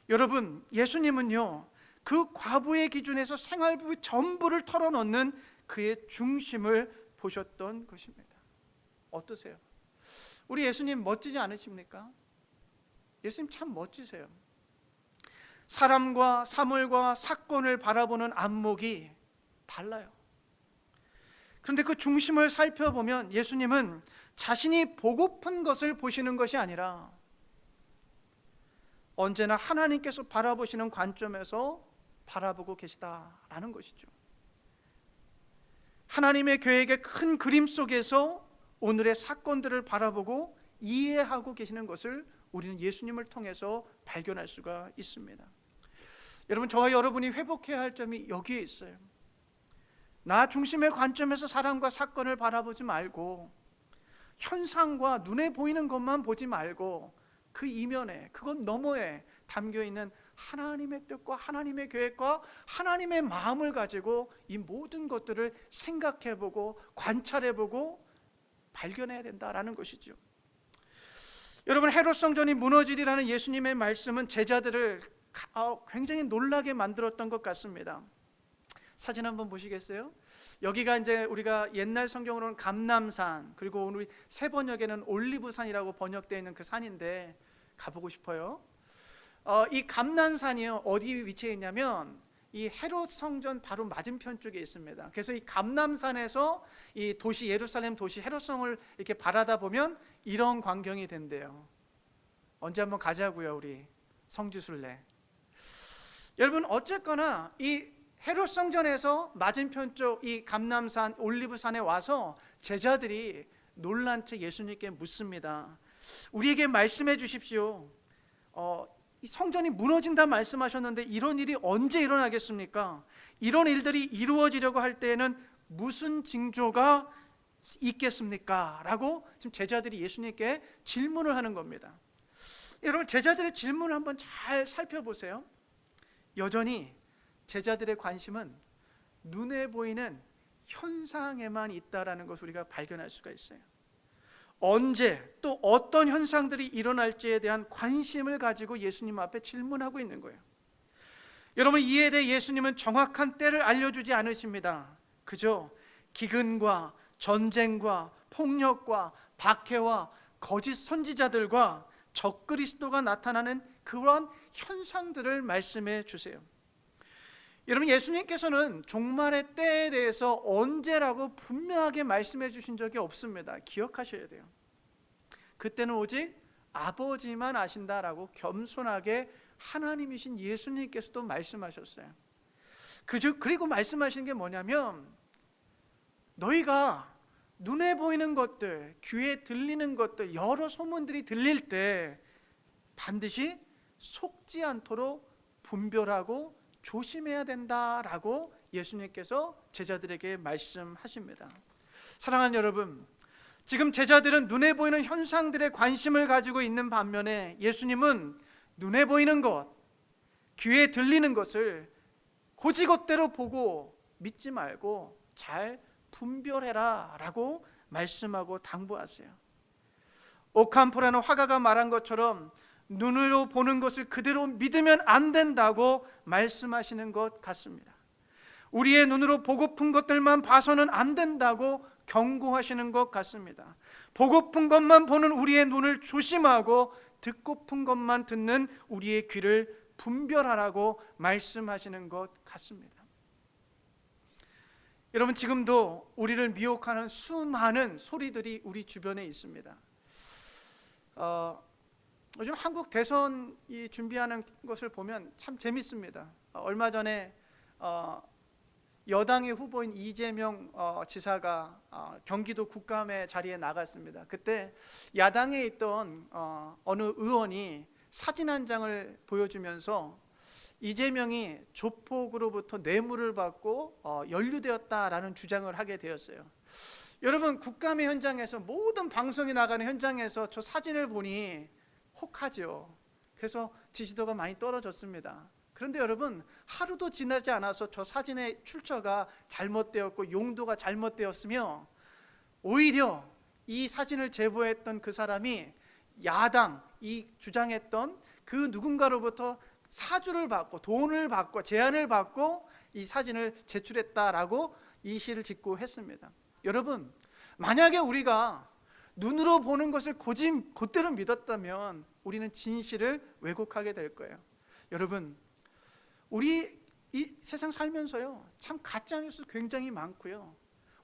여러분, 예수님은요, 그 과부의 기준에서 생활비 전부를 털어놓는 그의 중심을 보셨던 것입니다. 어떠세요? 우리 예수님 멋지지 않으십니까? 예수님 참 멋지세요. 사람과 사물과 사건을 바라보는 안목이 달라요. 그런데 그 중심을 살펴보면 예수님은 자신이 보고픈 것을 보시는 것이 아니라 언제나 하나님께서 바라보시는 관점에서 바라보고 계시다라는 것이죠. 하나님의 계획의 큰 그림 속에서 오늘의 사건들을 바라보고 이해하고 계시는 것을 우리는 예수님을 통해서 발견할 수가 있습니다. 여러분, 저와 여러분이 회복해야 할 점이 여기에 있어요. 나 중심의 관점에서 사람과 사건을 바라보지 말고 현상과 눈에 보이는 것만 보지 말고 그 이면에, 그것 너머에 담겨있는 하나님의 뜻과 하나님의 계획과 하나님의 마음을 가지고 이 모든 것들을 생각해보고 관찰해보고 발견해야 된다라는 것이죠. 여러분, 헤롯 성전이 무너지리라는 예수님의 말씀은 제자들을 굉장히 놀라게 만들었던 것 같습니다. 사진 한번 보시겠어요? 여기가 이제 우리가 옛날 성경으로는 감람산, 그리고 우리 세번역에는 올리브산이라고 번역되어 있는 그 산인데 가보고 싶어요. 이 감람산이요, 어디 위치해 있냐면 이 헤롯 성전 바로 맞은편 쪽에 있습니다. 그래서 이 감람산에서 이 도시, 예루살렘 도시 헤롯성을 이렇게 바라다 보면 이런 광경이 된대요. 언제 한번 가자고요, 우리 성지순례. 여러분, 어쨌거나 이 헤롯 성전에서 맞은편 쪽 이 감람산 올리브산에 와서 제자들이 놀란 채 예수님께 묻습니다. 우리에게 말씀해 주십시오. 이 성전이 무너진다 말씀하셨는데 이런 일이 언제 일어나겠습니까? 이런 일들이 이루어지려고 할 때에는 무슨 징조가 있겠습니까? 라고 지금 제자들이 예수님께 질문을 하는 겁니다. 여러분, 제자들의 질문을 한번 잘 살펴보세요. 여전히 제자들의 관심은 눈에 보이는 현상에만 있다라는 것을 우리가 발견할 수가 있어요. 언제 또 어떤 현상들이 일어날지에 대한 관심을 가지고 예수님 앞에 질문하고 있는 거예요. 여러분, 이에 대해 예수님은 정확한 때를 알려주지 않으십니다. 그저 기근과 전쟁과 폭력과 박해와 거짓 선지자들과 적그리스도가 나타나는 그런 현상들을 말씀해 주세요. 여러분, 예수님께서는 종말의 때에 대해서 언제라고 분명하게 말씀해 주신 적이 없습니다. 기억하셔야 돼요. 그때는 오직 아버지만 아신다라고 겸손하게 하나님이신 예수님께서도 말씀하셨어요. 그리고 말씀하시는 게 뭐냐면, 너희가 눈에 보이는 것들, 귀에 들리는 것들, 여러 소문들이 들릴 때 반드시 속지 않도록 분별하고 조심해야 된다라고 예수님께서 제자들에게 말씀하십니다. 사랑하는 여러분, 지금 제자들은 눈에 보이는 현상들에 관심을 가지고 있는 반면에 예수님은 눈에 보이는 것, 귀에 들리는 것을 고지것대로 보고 믿지 말고 잘 분별해라 라고 말씀하고 당부하세요. 오캄포라는 화가가 말한 것처럼 눈으로 보는 것을 그대로 믿으면 안 된다고 말씀하시는 것 같습니다. 우리의 눈으로 보고픈 것들만 봐서는 안 된다고 경고하시는 것 같습니다. 보고픈 것만 보는 우리의 눈을 조심하고 듣고픈 것만 듣는 우리의 귀를 분별하라고 말씀하시는 것 같습니다. 여러분, 지금도 우리를 미혹하는 수많은 소리들이 우리 주변에 있습니다. 요즘 한국 대선이 준비하는 것을 보면 참 재밌습니다. 얼마 전에 여당의 후보인 이재명 지사가 경기도 국감의 자리에 나갔습니다. 그때 야당에 있던 어느 의원이 사진 한 장을 보여주면서 이재명이 조폭으로부터 뇌물을 받고 연루되었다라는 주장을 하게 되었어요. 여러분, 국감의 현장에서, 모든 방송이 나가는 현장에서 저 사진을 보니 혹하죠. 그래서 지지도가 많이 떨어졌습니다. 그런데 여러분, 하루도 지나지 않아서 저 사진의 출처가 잘못되었고 용도가 잘못되었으며, 오히려 이 사진을 제보했던 그 사람이 야당이 주장했던 그 누군가로부터 사주를 받고 돈을 받고 제안을 받고 이 사진을 제출했다라고 이 시를 짓고 했습니다. 여러분, 만약에 우리가 눈으로 보는 것을 곧대로 믿었다면 우리는 진실을 왜곡하게 될 거예요. 여러분, 우리 이 세상 살면서요, 참 가짜뉴스 굉장히 많고요,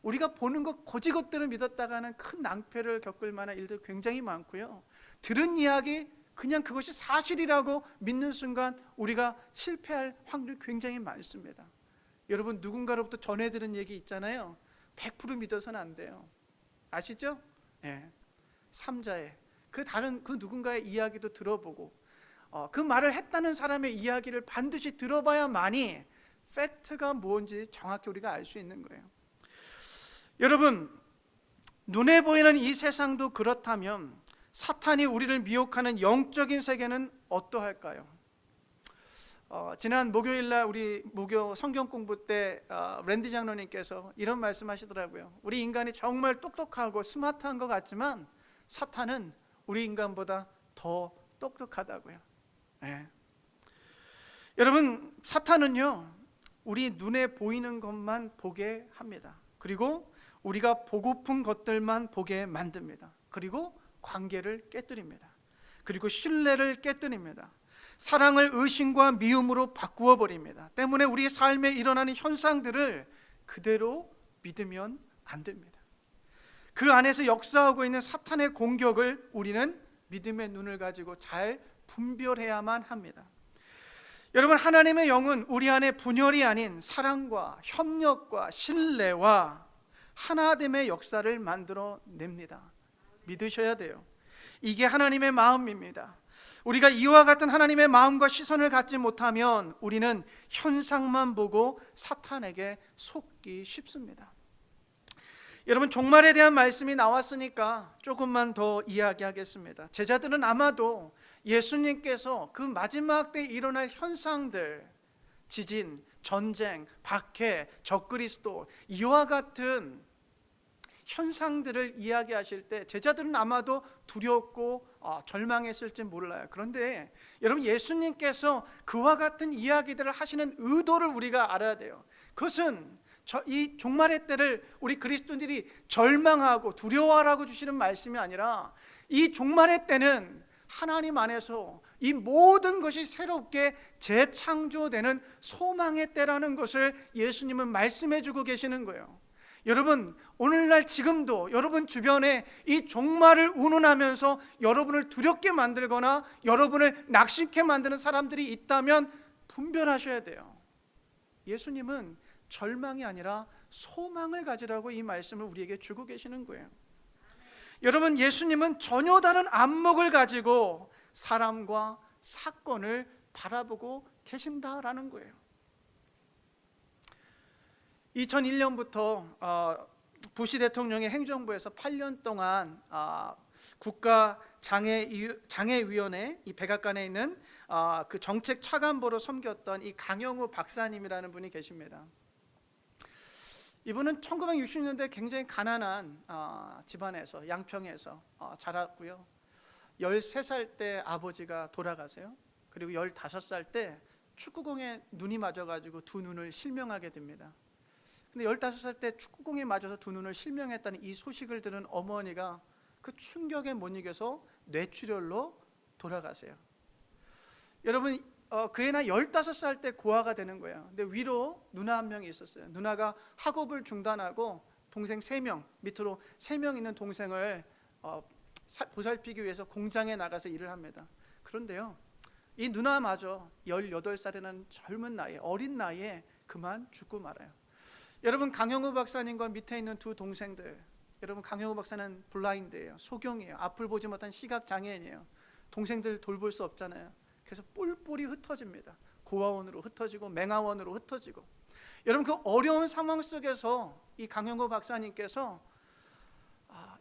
우리가 보는 것 고지것대로 믿었다가는 큰 낭패를 겪을 만한 일들 굉장히 많고요, 들은 이야기 그냥 그것이 사실이라고 믿는 순간 우리가 실패할 확률이 굉장히 많습니다. 여러분, 누군가로부터 전해 들은 얘기 있잖아요. 100% 믿어서는 안 돼요. 아시죠? 예. 삼자의 그 다른 그 누군가의 이야기도 들어보고 그 말을 했다는 사람의 이야기를 반드시 들어봐야만이 팩트가 뭔지 정확히 우리가 알 수 있는 거예요. 여러분, 눈에 보이는 이 세상도 그렇다면 사탄이 우리를 미혹하는 영적인 세계는 어떠할까요? 지난 목요일날 우리 목요 성경 공부 때 랜디 장로님께서 이런 말씀하시더라고요. 우리 인간이 정말 똑똑하고 스마트한 것 같지만 사탄은 우리 인간보다 더 똑똑하다고요. 네. 여러분, 사탄은요, 우리 눈에 보이는 것만 보게 합니다. 그리고 우리가 보고픈 것들만 보게 만듭니다. 그리고 관계를 깨뜨립니다. 그리고 신뢰를 깨뜨립니다. 사랑을 의심과 미움으로 바꾸어 버립니다. 때문에 우리 삶에 일어나는 현상들을 그대로 믿으면 안 됩니다. 그 안에서 역사하고 있는 사탄의 공격을 우리는 믿음의 눈을 가지고 잘 분별해야만 합니다. 여러분, 하나님의 영은 우리 안에 분열이 아닌 사랑과 협력과 신뢰와 하나됨의 역사를 만들어냅니다. 믿으셔야 돼요. 이게 하나님의 마음입니다. 우리가 이와 같은 하나님의 마음과 시선을 갖지 못하면 우리는 현상만 보고 사탄에게 속기 쉽습니다. 여러분, 종말에 대한 말씀이 나왔으니까 조금만 더 이야기하겠습니다. 제자들은 아마도 예수님께서 그 마지막 때 일어날 현상들, 지진, 전쟁, 박해, 적그리스도, 이와 같은 현상들을 이야기하실 때 제자들은 아마도 두렵고 절망했을지 몰라요. 그런데 여러분, 예수님께서 그와 같은 이야기들을 하시는 의도를 우리가 알아야 돼요. 그것은 이 종말의 때를 우리 그리스도인들이 절망하고 두려워하라고 주시는 말씀이 아니라 이 종말의 때는 하나님 안에서 이 모든 것이 새롭게 재창조되는 소망의 때라는 것을 예수님은 말씀해 주고 계시는 거예요. 여러분, 오늘날 지금도 여러분 주변에 이 종말을 운운하면서 여러분을 두렵게 만들거나 여러분을 낙심케 만드는 사람들이 있다면 분별하셔야 돼요. 예수님은 절망이 아니라 소망을 가지라고 이 말씀을 우리에게 주고 계시는 거예요. 여러분, 예수님은 전혀 다른 안목을 가지고 사람과 사건을 바라보고 계신다라는 거예요. 2001년부터 부시 대통령의 행정부에서 8년 동안 국가 장애위원회 이 백악관에 있는 그 정책 차관보로 섬겼던 이 강영우 박사님이라는 분이 계십니다. 이분은 1960년대 굉장히 가난한 집안에서 양평에서 자랐고요. 13살 때 아버지가 돌아가세요. 그리고 15살 때 축구공에 눈이 맞아가지고 두 눈을 실명하게 됩니다. 근데 15살 때 축구공에 맞아서 두 눈을 실명했다는 이 소식을 들은 어머니가 그 충격에 못 이겨서 뇌출혈로 돌아가세요. 여러분, 그의 나이 15살 때 고아가 되는 거예요. 근데 위로 누나 한 명이 있었어요. 누나가 학업을 중단하고 동생 3명, 밑으로 3명 있는 동생을 보살피기 위해서 공장에 나가서 일을 합니다. 그런데요, 이 누나마저 18살이라는 젊은 나이에, 어린 나이에 그만 죽고 말아요. 여러분, 강영우 박사님과 밑에 있는 두 동생들, 여러분, 강영우 박사는 블라인드예요. 소경이에요. 앞을 보지 못한 시각장애인이에요. 동생들 돌볼 수 없잖아요. 그래서 뿔뿔이 흩어집니다. 고아원으로 흩어지고 맹아원으로 흩어지고. 여러분, 그 어려운 상황 속에서 이 강영우 박사님께서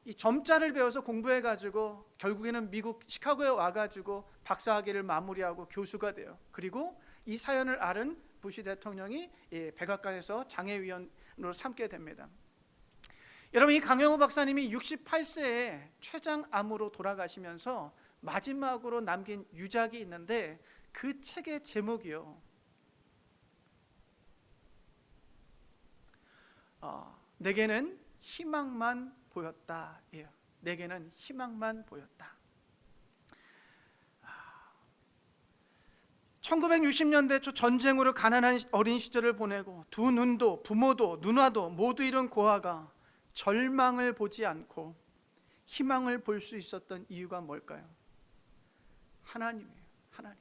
이 점자를 배워서 공부해가지고 결국에는 미국 시카고에 와가지고 박사학위를 마무리하고 교수가 돼요. 그리고 이 사연을 알은 부시 대통령이 백악관에서 장애위원으로 삼게 됩니다. 여러분, 이 강영우 박사님이 68세에 췌장암으로 돌아가시면서 마지막으로 남긴 유작이 있는데 그 책의 제목이요, 내게는 희망만 보였다예요. 내게는 희망만 보였다. 1960년대 초 전쟁으로 가난한 어린 시절을 보내고 두 눈도 부모도 누나도 모두 잃은 고아가 절망을 보지 않고 희망을 볼 수 있었던 이유가 뭘까요? 하나님이에요. 하나님.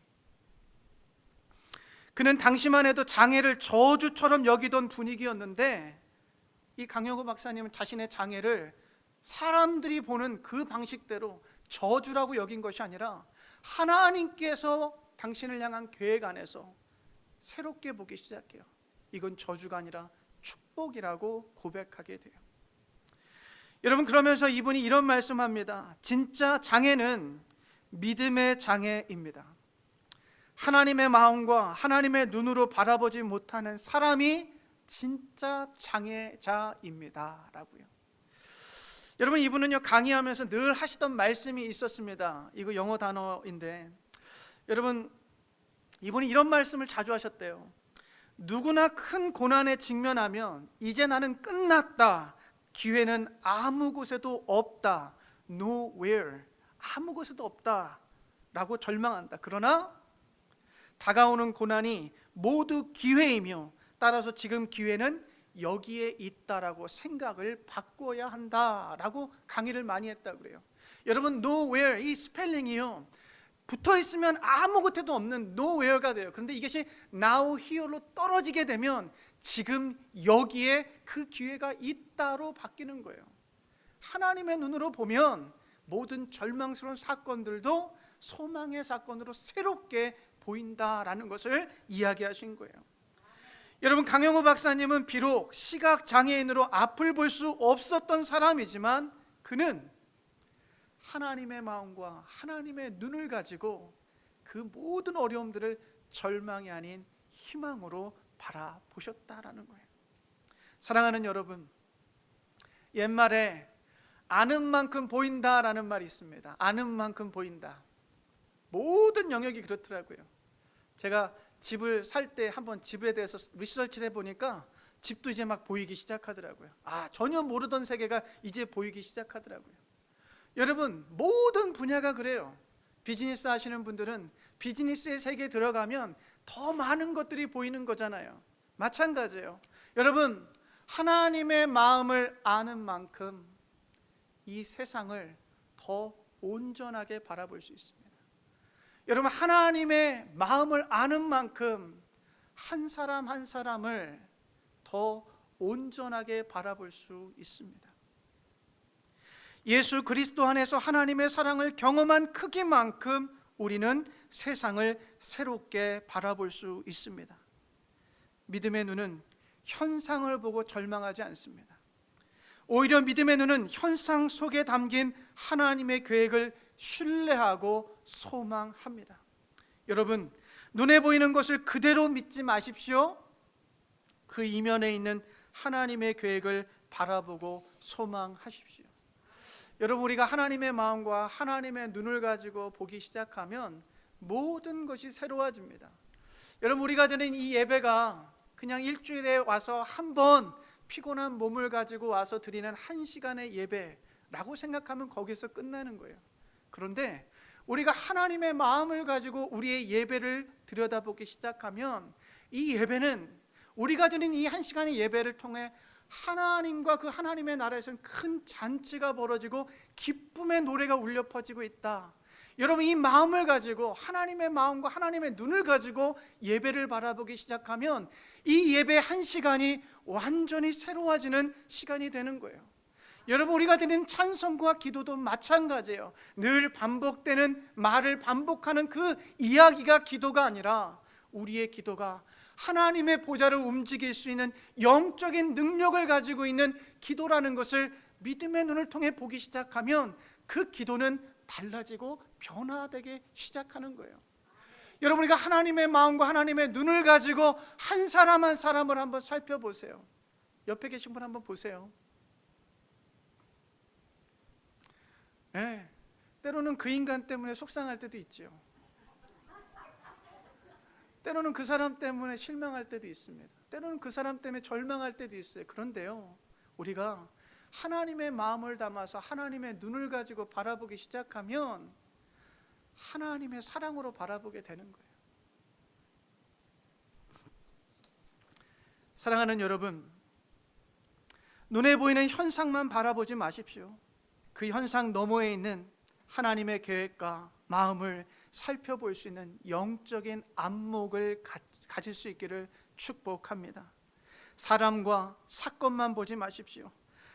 그는 당시만 해도 장애를 저주처럼 여기던 분위기였는데 이 강영우 박사님은 자신의 장애를 사람들이 보는 그 방식대로 저주라고 여긴 것이 아니라 하나님께서 당신을 향한 계획 안에서 새롭게 보기 시작해요. 이건 저주가 아니라 축복이라고 고백하게 돼요. 여러분, 그러면서 이분이 이런 말씀합니다. 진짜 장애는 믿음의 장애입니다. 하나님의 마음과 하나님의 눈으로 바라보지 못하는 사람이 진짜 장애자입니다 라고요. 여러분, 이분은요, 강의하면서 늘 하시던 말씀이 있었습니다. 이거 영어 단어인데, 여러분, 이분이 이런 말씀을 자주 하셨대요. 누구나 큰 고난에 직면하면 이제 나는 끝났다, 기회는 아무 곳에도 없다, nowhere, 아무 곳에도 없다 라고 절망한다. 그러나 다가오는 고난이 모두 기회이며 따라서 지금 기회는 여기에 있다라고 생각을 바꿔야 한다라고 강의를 많이 했다고 그래요. 여러분, nowhere 이 스펠링이요, 붙어 있으면 아무 곳에도 없는 nowhere가 돼요. 그런데 이것이 now here로 떨어지게 되면 지금 여기에 그 기회가 있다로 바뀌는 거예요. 하나님의 눈으로 보면 모든 절망스러운 사건들도 소망의 사건으로 새롭게 보인다라는 것을 이야기하신 거예요. 여러분, 강영우 박사님은 비록 시각장애인으로 앞을 볼 수 없었던 사람이지만 그는 하나님의 마음과 하나님의 눈을 가지고 그 모든 어려움들을 절망이 아닌 희망으로 바라보셨다라는 거예요. 사랑하는 여러분, 옛말에 아는 만큼 보인다라는 말이 있습니다. 아는 만큼 보인다. 모든 영역이 그렇더라고요. 제가 집을 살 때 한번 집에 대해서 리서치를 해보니까 집도 이제 막 보이기 시작하더라고요. 전혀 모르던 세계가 이제 보이기 시작하더라고요. 여러분, 모든 분야가 그래요. 비즈니스 하시는 분들은 비즈니스의 세계에 들어가면 더 많은 것들이 보이는 거잖아요. 마찬가지예요. 여러분, 하나님의 마음을 아는 만큼 이 세상을 더 온전하게 바라볼 수 있습니다. 여러분, 하나님의 마음을 아는 만큼 한 사람 한 사람을 더 온전하게 바라볼 수 있습니다. 예수 그리스도 안에서 하나님의 사랑을 경험한 크기만큼 우리는 세상을 새롭게 바라볼 수 있습니다. 믿음의 눈은 현상을 보고 절망하지 않습니다. 오히려 믿음의 눈은 현상 속에 담긴 하나님의 계획을 신뢰하고 소망합니다. 여러분, 눈에 보이는 것을 그대로 믿지 마십시오. 그 이면에 있는 하나님의 계획을 바라보고 소망하십시오. 여러분, 우리가 하나님의 마음과 하나님의 눈을 가지고 보기 시작하면 모든 것이 새로워집니다. 여러분, 우리가 드리는 이 예배가 그냥 일주일에 와서 한 번 피곤한 몸을 가지고 와서 드리는 한 시간의 예배라고 생각하면 거기서 끝나는 거예요. 그런데 우리가 하나님의 마음을 가지고 우리의 예배를 들여다보기 시작하면 이 예배는 우리가 드리는 이 한 시간의 예배를 통해 하나님과 그 하나님의 나라에서는 큰 잔치가 벌어지고 기쁨의 노래가 울려 퍼지고 있다. 여러분, 이 마음을 가지고 하나님의 마음과 하나님의 눈을 가지고 예배를 바라보기 시작하면 이 예배 한 시간이 완전히 새로워지는 시간이 되는 거예요. 여러분, 우리가 드리는 찬송과 기도도 마찬가지예요. 늘 반복되는 말을 반복하는 그 이야기가 기도가 아니라 우리의 기도가 하나님의 보좌를 움직일 수 있는 영적인 능력을 가지고 있는 기도라는 것을 믿음의 눈을 통해 보기 시작하면 그 기도는 달라지고 변화되게 시작하는 거예요. 여러분, 우리가 하나님의 마음과 하나님의 눈을 가지고 한 사람 한 사람을 한번 살펴보세요. 옆에 계신 분 한번 보세요. 네, 때로는 그 인간 때문에 속상할 때도 있죠. 때로는 그 사람 때문에 실망할 때도 있습니다. 때로는 그 사람 때문에 절망할 때도 있어요. 그런데요, 우리가 하나님의 마음을 담아서 하나님의 눈을 가지고 바라보기 시작하면 하나님의 사랑으로 바라보게 되는 거예요. 사랑하는 여러분, 눈에 보이는 현상만 바라보지 마십시오. 그 현상 너머에 있는 하나님의 계획과 마음을 살펴볼 수 있는 영적인 안목을 가질 수 있기를 축복합니다. 사람과 사건만 보지 마십시오.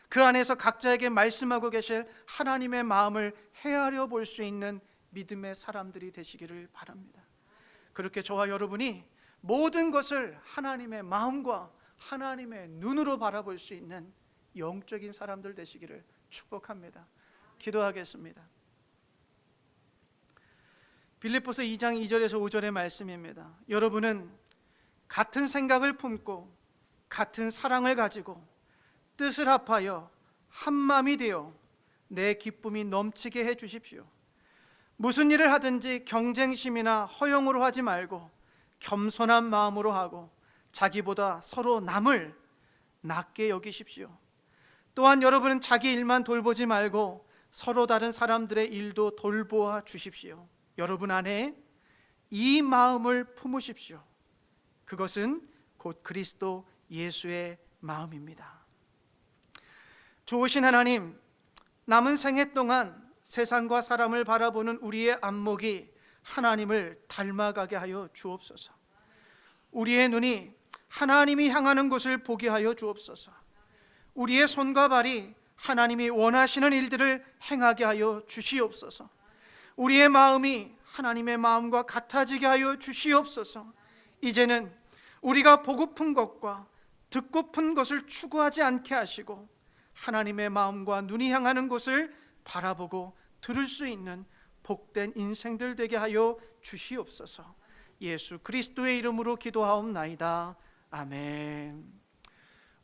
그 안에서 각자에게 말씀하고 계실 하나님의 마음을 헤아려 볼 수 있는 믿음의 사람들이 되시기를 바랍니다. 그렇게 저와 여러분이 모든 것을 하나님의 마음과 하나님의 눈으로 바라볼 수 있는 영적인 사람들 되시기를 축복합니다. 기도하겠습니다. 빌립보서 2장 2절에서 5절의 말씀입니다. 여러분은 같은 생각을 품고 같은 사랑을 가지고 뜻을 합하여 한마음이 되어 내 기쁨이 넘치게 해 주십시오. 무슨 일을 하든지 경쟁심이나 허영으로 하지 말고 겸손한 마음으로 하고 자기보다 서로 남을 낮게 여기십시오. 또한 여러분은 자기 일만 돌보지 말고 서로 다른 사람들의 일도 돌보아 주십시오. 여러분 안에 이 마음을 품으십시오. 그것은 곧 그리스도 예수의 마음입니다. 좋으신 하나님, 남은 생애 동안 세상과 사람을 바라보는 우리의 안목이 하나님을 닮아가게 하여 주옵소서. 우리의 눈이 하나님이 향하는 곳을 보게 하여 주옵소서. 우리의 손과 발이 하나님이 원하시는 일들을 행하게 하여 주시옵소서. 우리의 마음이 하나님의 마음과 같아지게 하여 주시옵소서. 이제는 우리가 보고픈 것과 듣고픈 것을 추구하지 않게 하시고 하나님의 마음과 눈이 향하는 곳을 바라보고 들을 수 있는 복된 인생들 되게 하여 주시옵소서. 예수 그리스도의 이름으로 기도하옵나이다. 아멘.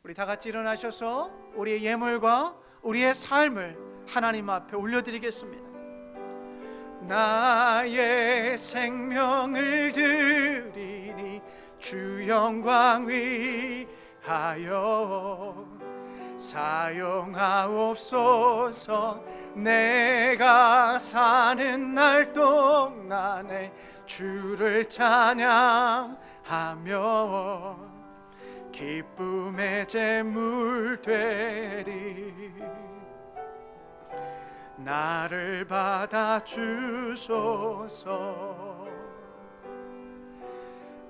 우리 다 같이 일어나셔서 우리의 예물과 우리의 삶을 하나님 앞에 올려드리겠습니다. 나의 생명을 드리니 주 영광 위하여 사용하옵소서. 내가 사는 날 동안에 주를 찬양하며 기쁨의 제물 되리. 나를 받아 주소서.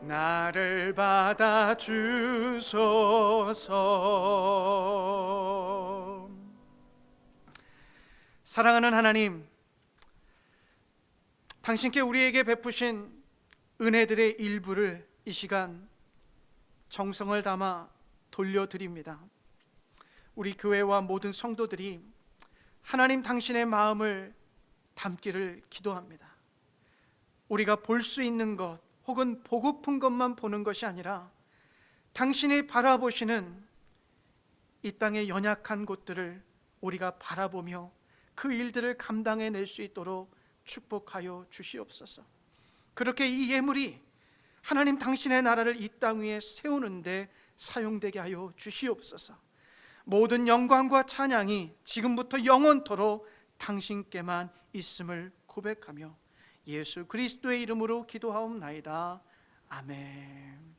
나를 받아 주소서. 사랑하는 하나님, 당신께 우리에게 베푸신 은혜들의 일부를 이 시간 정성을 담아 돌려드립니다. 우리 교회와 모든 성도들이 하나님 당신의 마음을 담기를 기도합니다. 우리가 볼 수 있는 것 혹은 보고픈 것만 보는 것이 아니라 당신이 바라보시는 이 땅의 연약한 곳들을 우리가 바라보며 그 일들을 감당해낼 수 있도록 축복하여 주시옵소서. 그렇게 이 예물이 하나님 당신의 나라를 이 땅 위에 세우는데 사용되게 하여 주시옵소서. 모든 영광과 찬양이 지금부터 영원토록 당신께만 있음을 고백하며 예수 그리스도의 이름으로 기도하옵나이다. 아멘.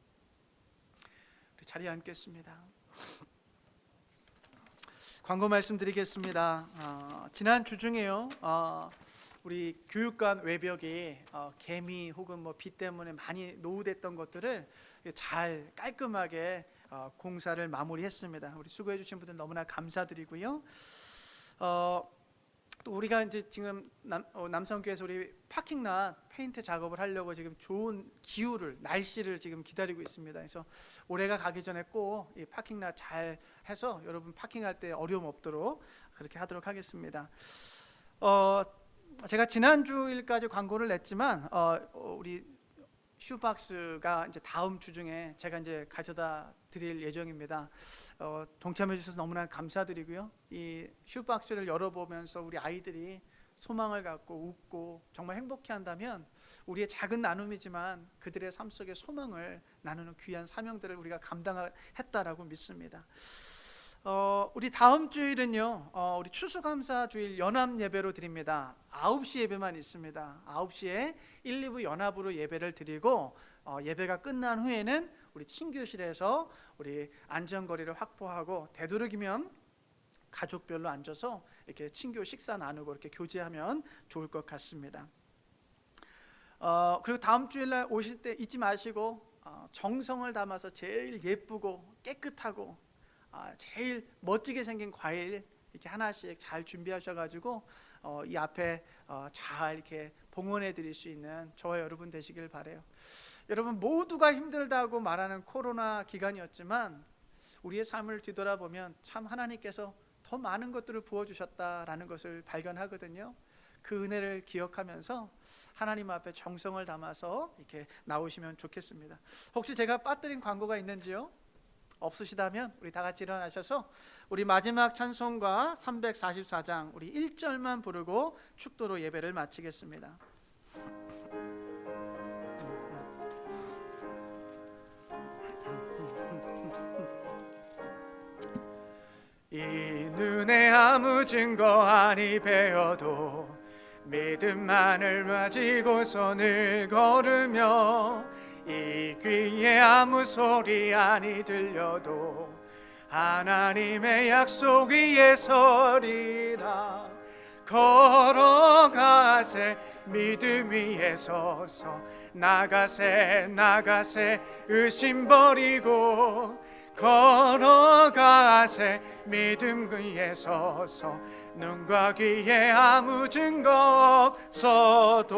우리 자리에 앉겠습니다. 광고 말씀드리겠습니다. 지난 주 중에요, 우리 교육관 외벽이 개미 혹은 비 때문에 많이 노후됐던 것들을 잘 깔끔하게 공사를 마무리했습니다. 우리 수고해 주신 분들 너무나 감사드리고요. 또 우리가 이제 지금 남성교회에서 우리 파킹lot 페인트 작업을 하려고 지금 좋은 기후를, 날씨를 지금 기다리고 있습니다. 그래서 올해가 가기 전에 꼭 이 파킹lot 잘 해서 여러분 파킹할 때 어려움 없도록 그렇게 하도록 하겠습니다. 제가 지난주일까지 광고를 냈지만 우리 슈박스가 이제 다음 주 중에 제가 이제 가져다 드릴 예정입니다. 동참해 주셔서 너무나 감사드리고요. 이 슈박스를 열어보면서 우리 아이들이 소망을 갖고 웃고 정말 행복해한다면 우리의 작은 나눔이지만 그들의 삶 속에 소망을 나누는 귀한 사명들을 우리가 감당했다라고 믿습니다. 우리 다음 주일은요, 우리 추수감사 주일 연합 예배로 드립니다. 9시 예배만 있습니다. 9시에 1, 2부 연합으로 예배를 드리고 예배가 끝난 후에는 우리 친교실에서 우리 안전거리를 확보하고 되도록이면 가족별로 앉아서 이렇게 친교 식사 나누고 이렇게 교제하면 좋을 것 같습니다. 그리고 다음 주일날 오실 때 잊지 마시고 정성을 담아서 제일 예쁘고 깨끗하고 제일 멋지게 생긴 과일 이렇게 하나씩 잘 준비하셔가지고 이 앞에 잘 이렇게 봉헌해 드릴 수 있는 저와 여러분 되시길 바래요. 여러분 모두가 힘들다고 말하는 코로나 기간이었지만 우리의 삶을 뒤돌아보면 참 하나님께서 더 많은 것들을 부어주셨다라는 것을 발견하거든요. 그 은혜를 기억하면서 하나님 앞에 정성을 담아서 이렇게 나오시면 좋겠습니다. 혹시 제가 빠뜨린 광고가 있는지요? 없으시다면 우리 다 같이 일어나셔서 우리 마지막 찬송가 344장 우리 1절만 부르고 축도로 예배를 마치겠습니다. 이 눈에 아무 증거 아니 배어도 믿음만을 가지고 손을 걸으며 이 귀에 아무 소리 아니 들려도 하나님의 약속 위에 서리라. 걸어가세 믿음 위에 서서 나가세 나가세 의심 버리고 걸어가세 믿음 위에 서서 눈과 귀에 아무 증거 없어도.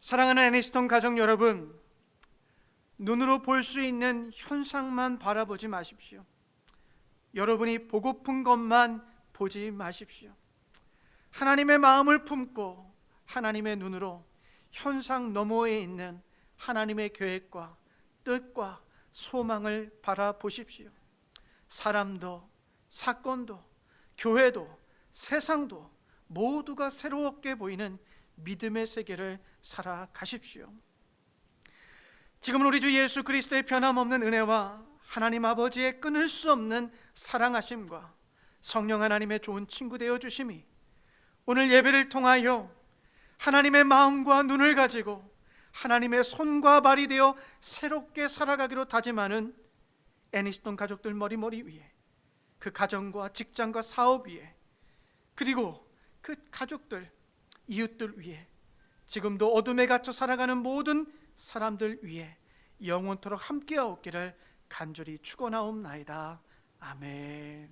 사랑하는 애니스톤 가족 여러분, 눈으로 볼 수 있는 현상만 바라보지 마십시오. 여러분이 보고픈 것만 보지 마십시오. 하나님의 마음을 품고 하나님의 눈으로 현상 너머에 있는 하나님의 계획과 뜻과 소망을 바라보십시오. 사람도 사건도 교회도 세상도 모두가 새롭게 보이는 믿음의 세계를 살아가십시오. 지금은 우리 주 예수 그리스도의 변함없는 은혜와 하나님 아버지의 끊을 수 없는 사랑하심과 성령 하나님의 좋은 친구 되어 주심이 오늘 예배를 통하여 하나님의 마음과 눈을 가지고 하나님의 손과 발이 되어 새롭게 살아가기로 다짐하는 애니스톤 가족들 머리 위에, 그 가정과 직장과 사업 위에, 그리고 그 가족들, 이웃들 위에, 지금도 어둠에 갇혀 살아가는 모든 사람들 위에 영원토록 함께하옵기를 간절히 축원하옵나이다. 아멘.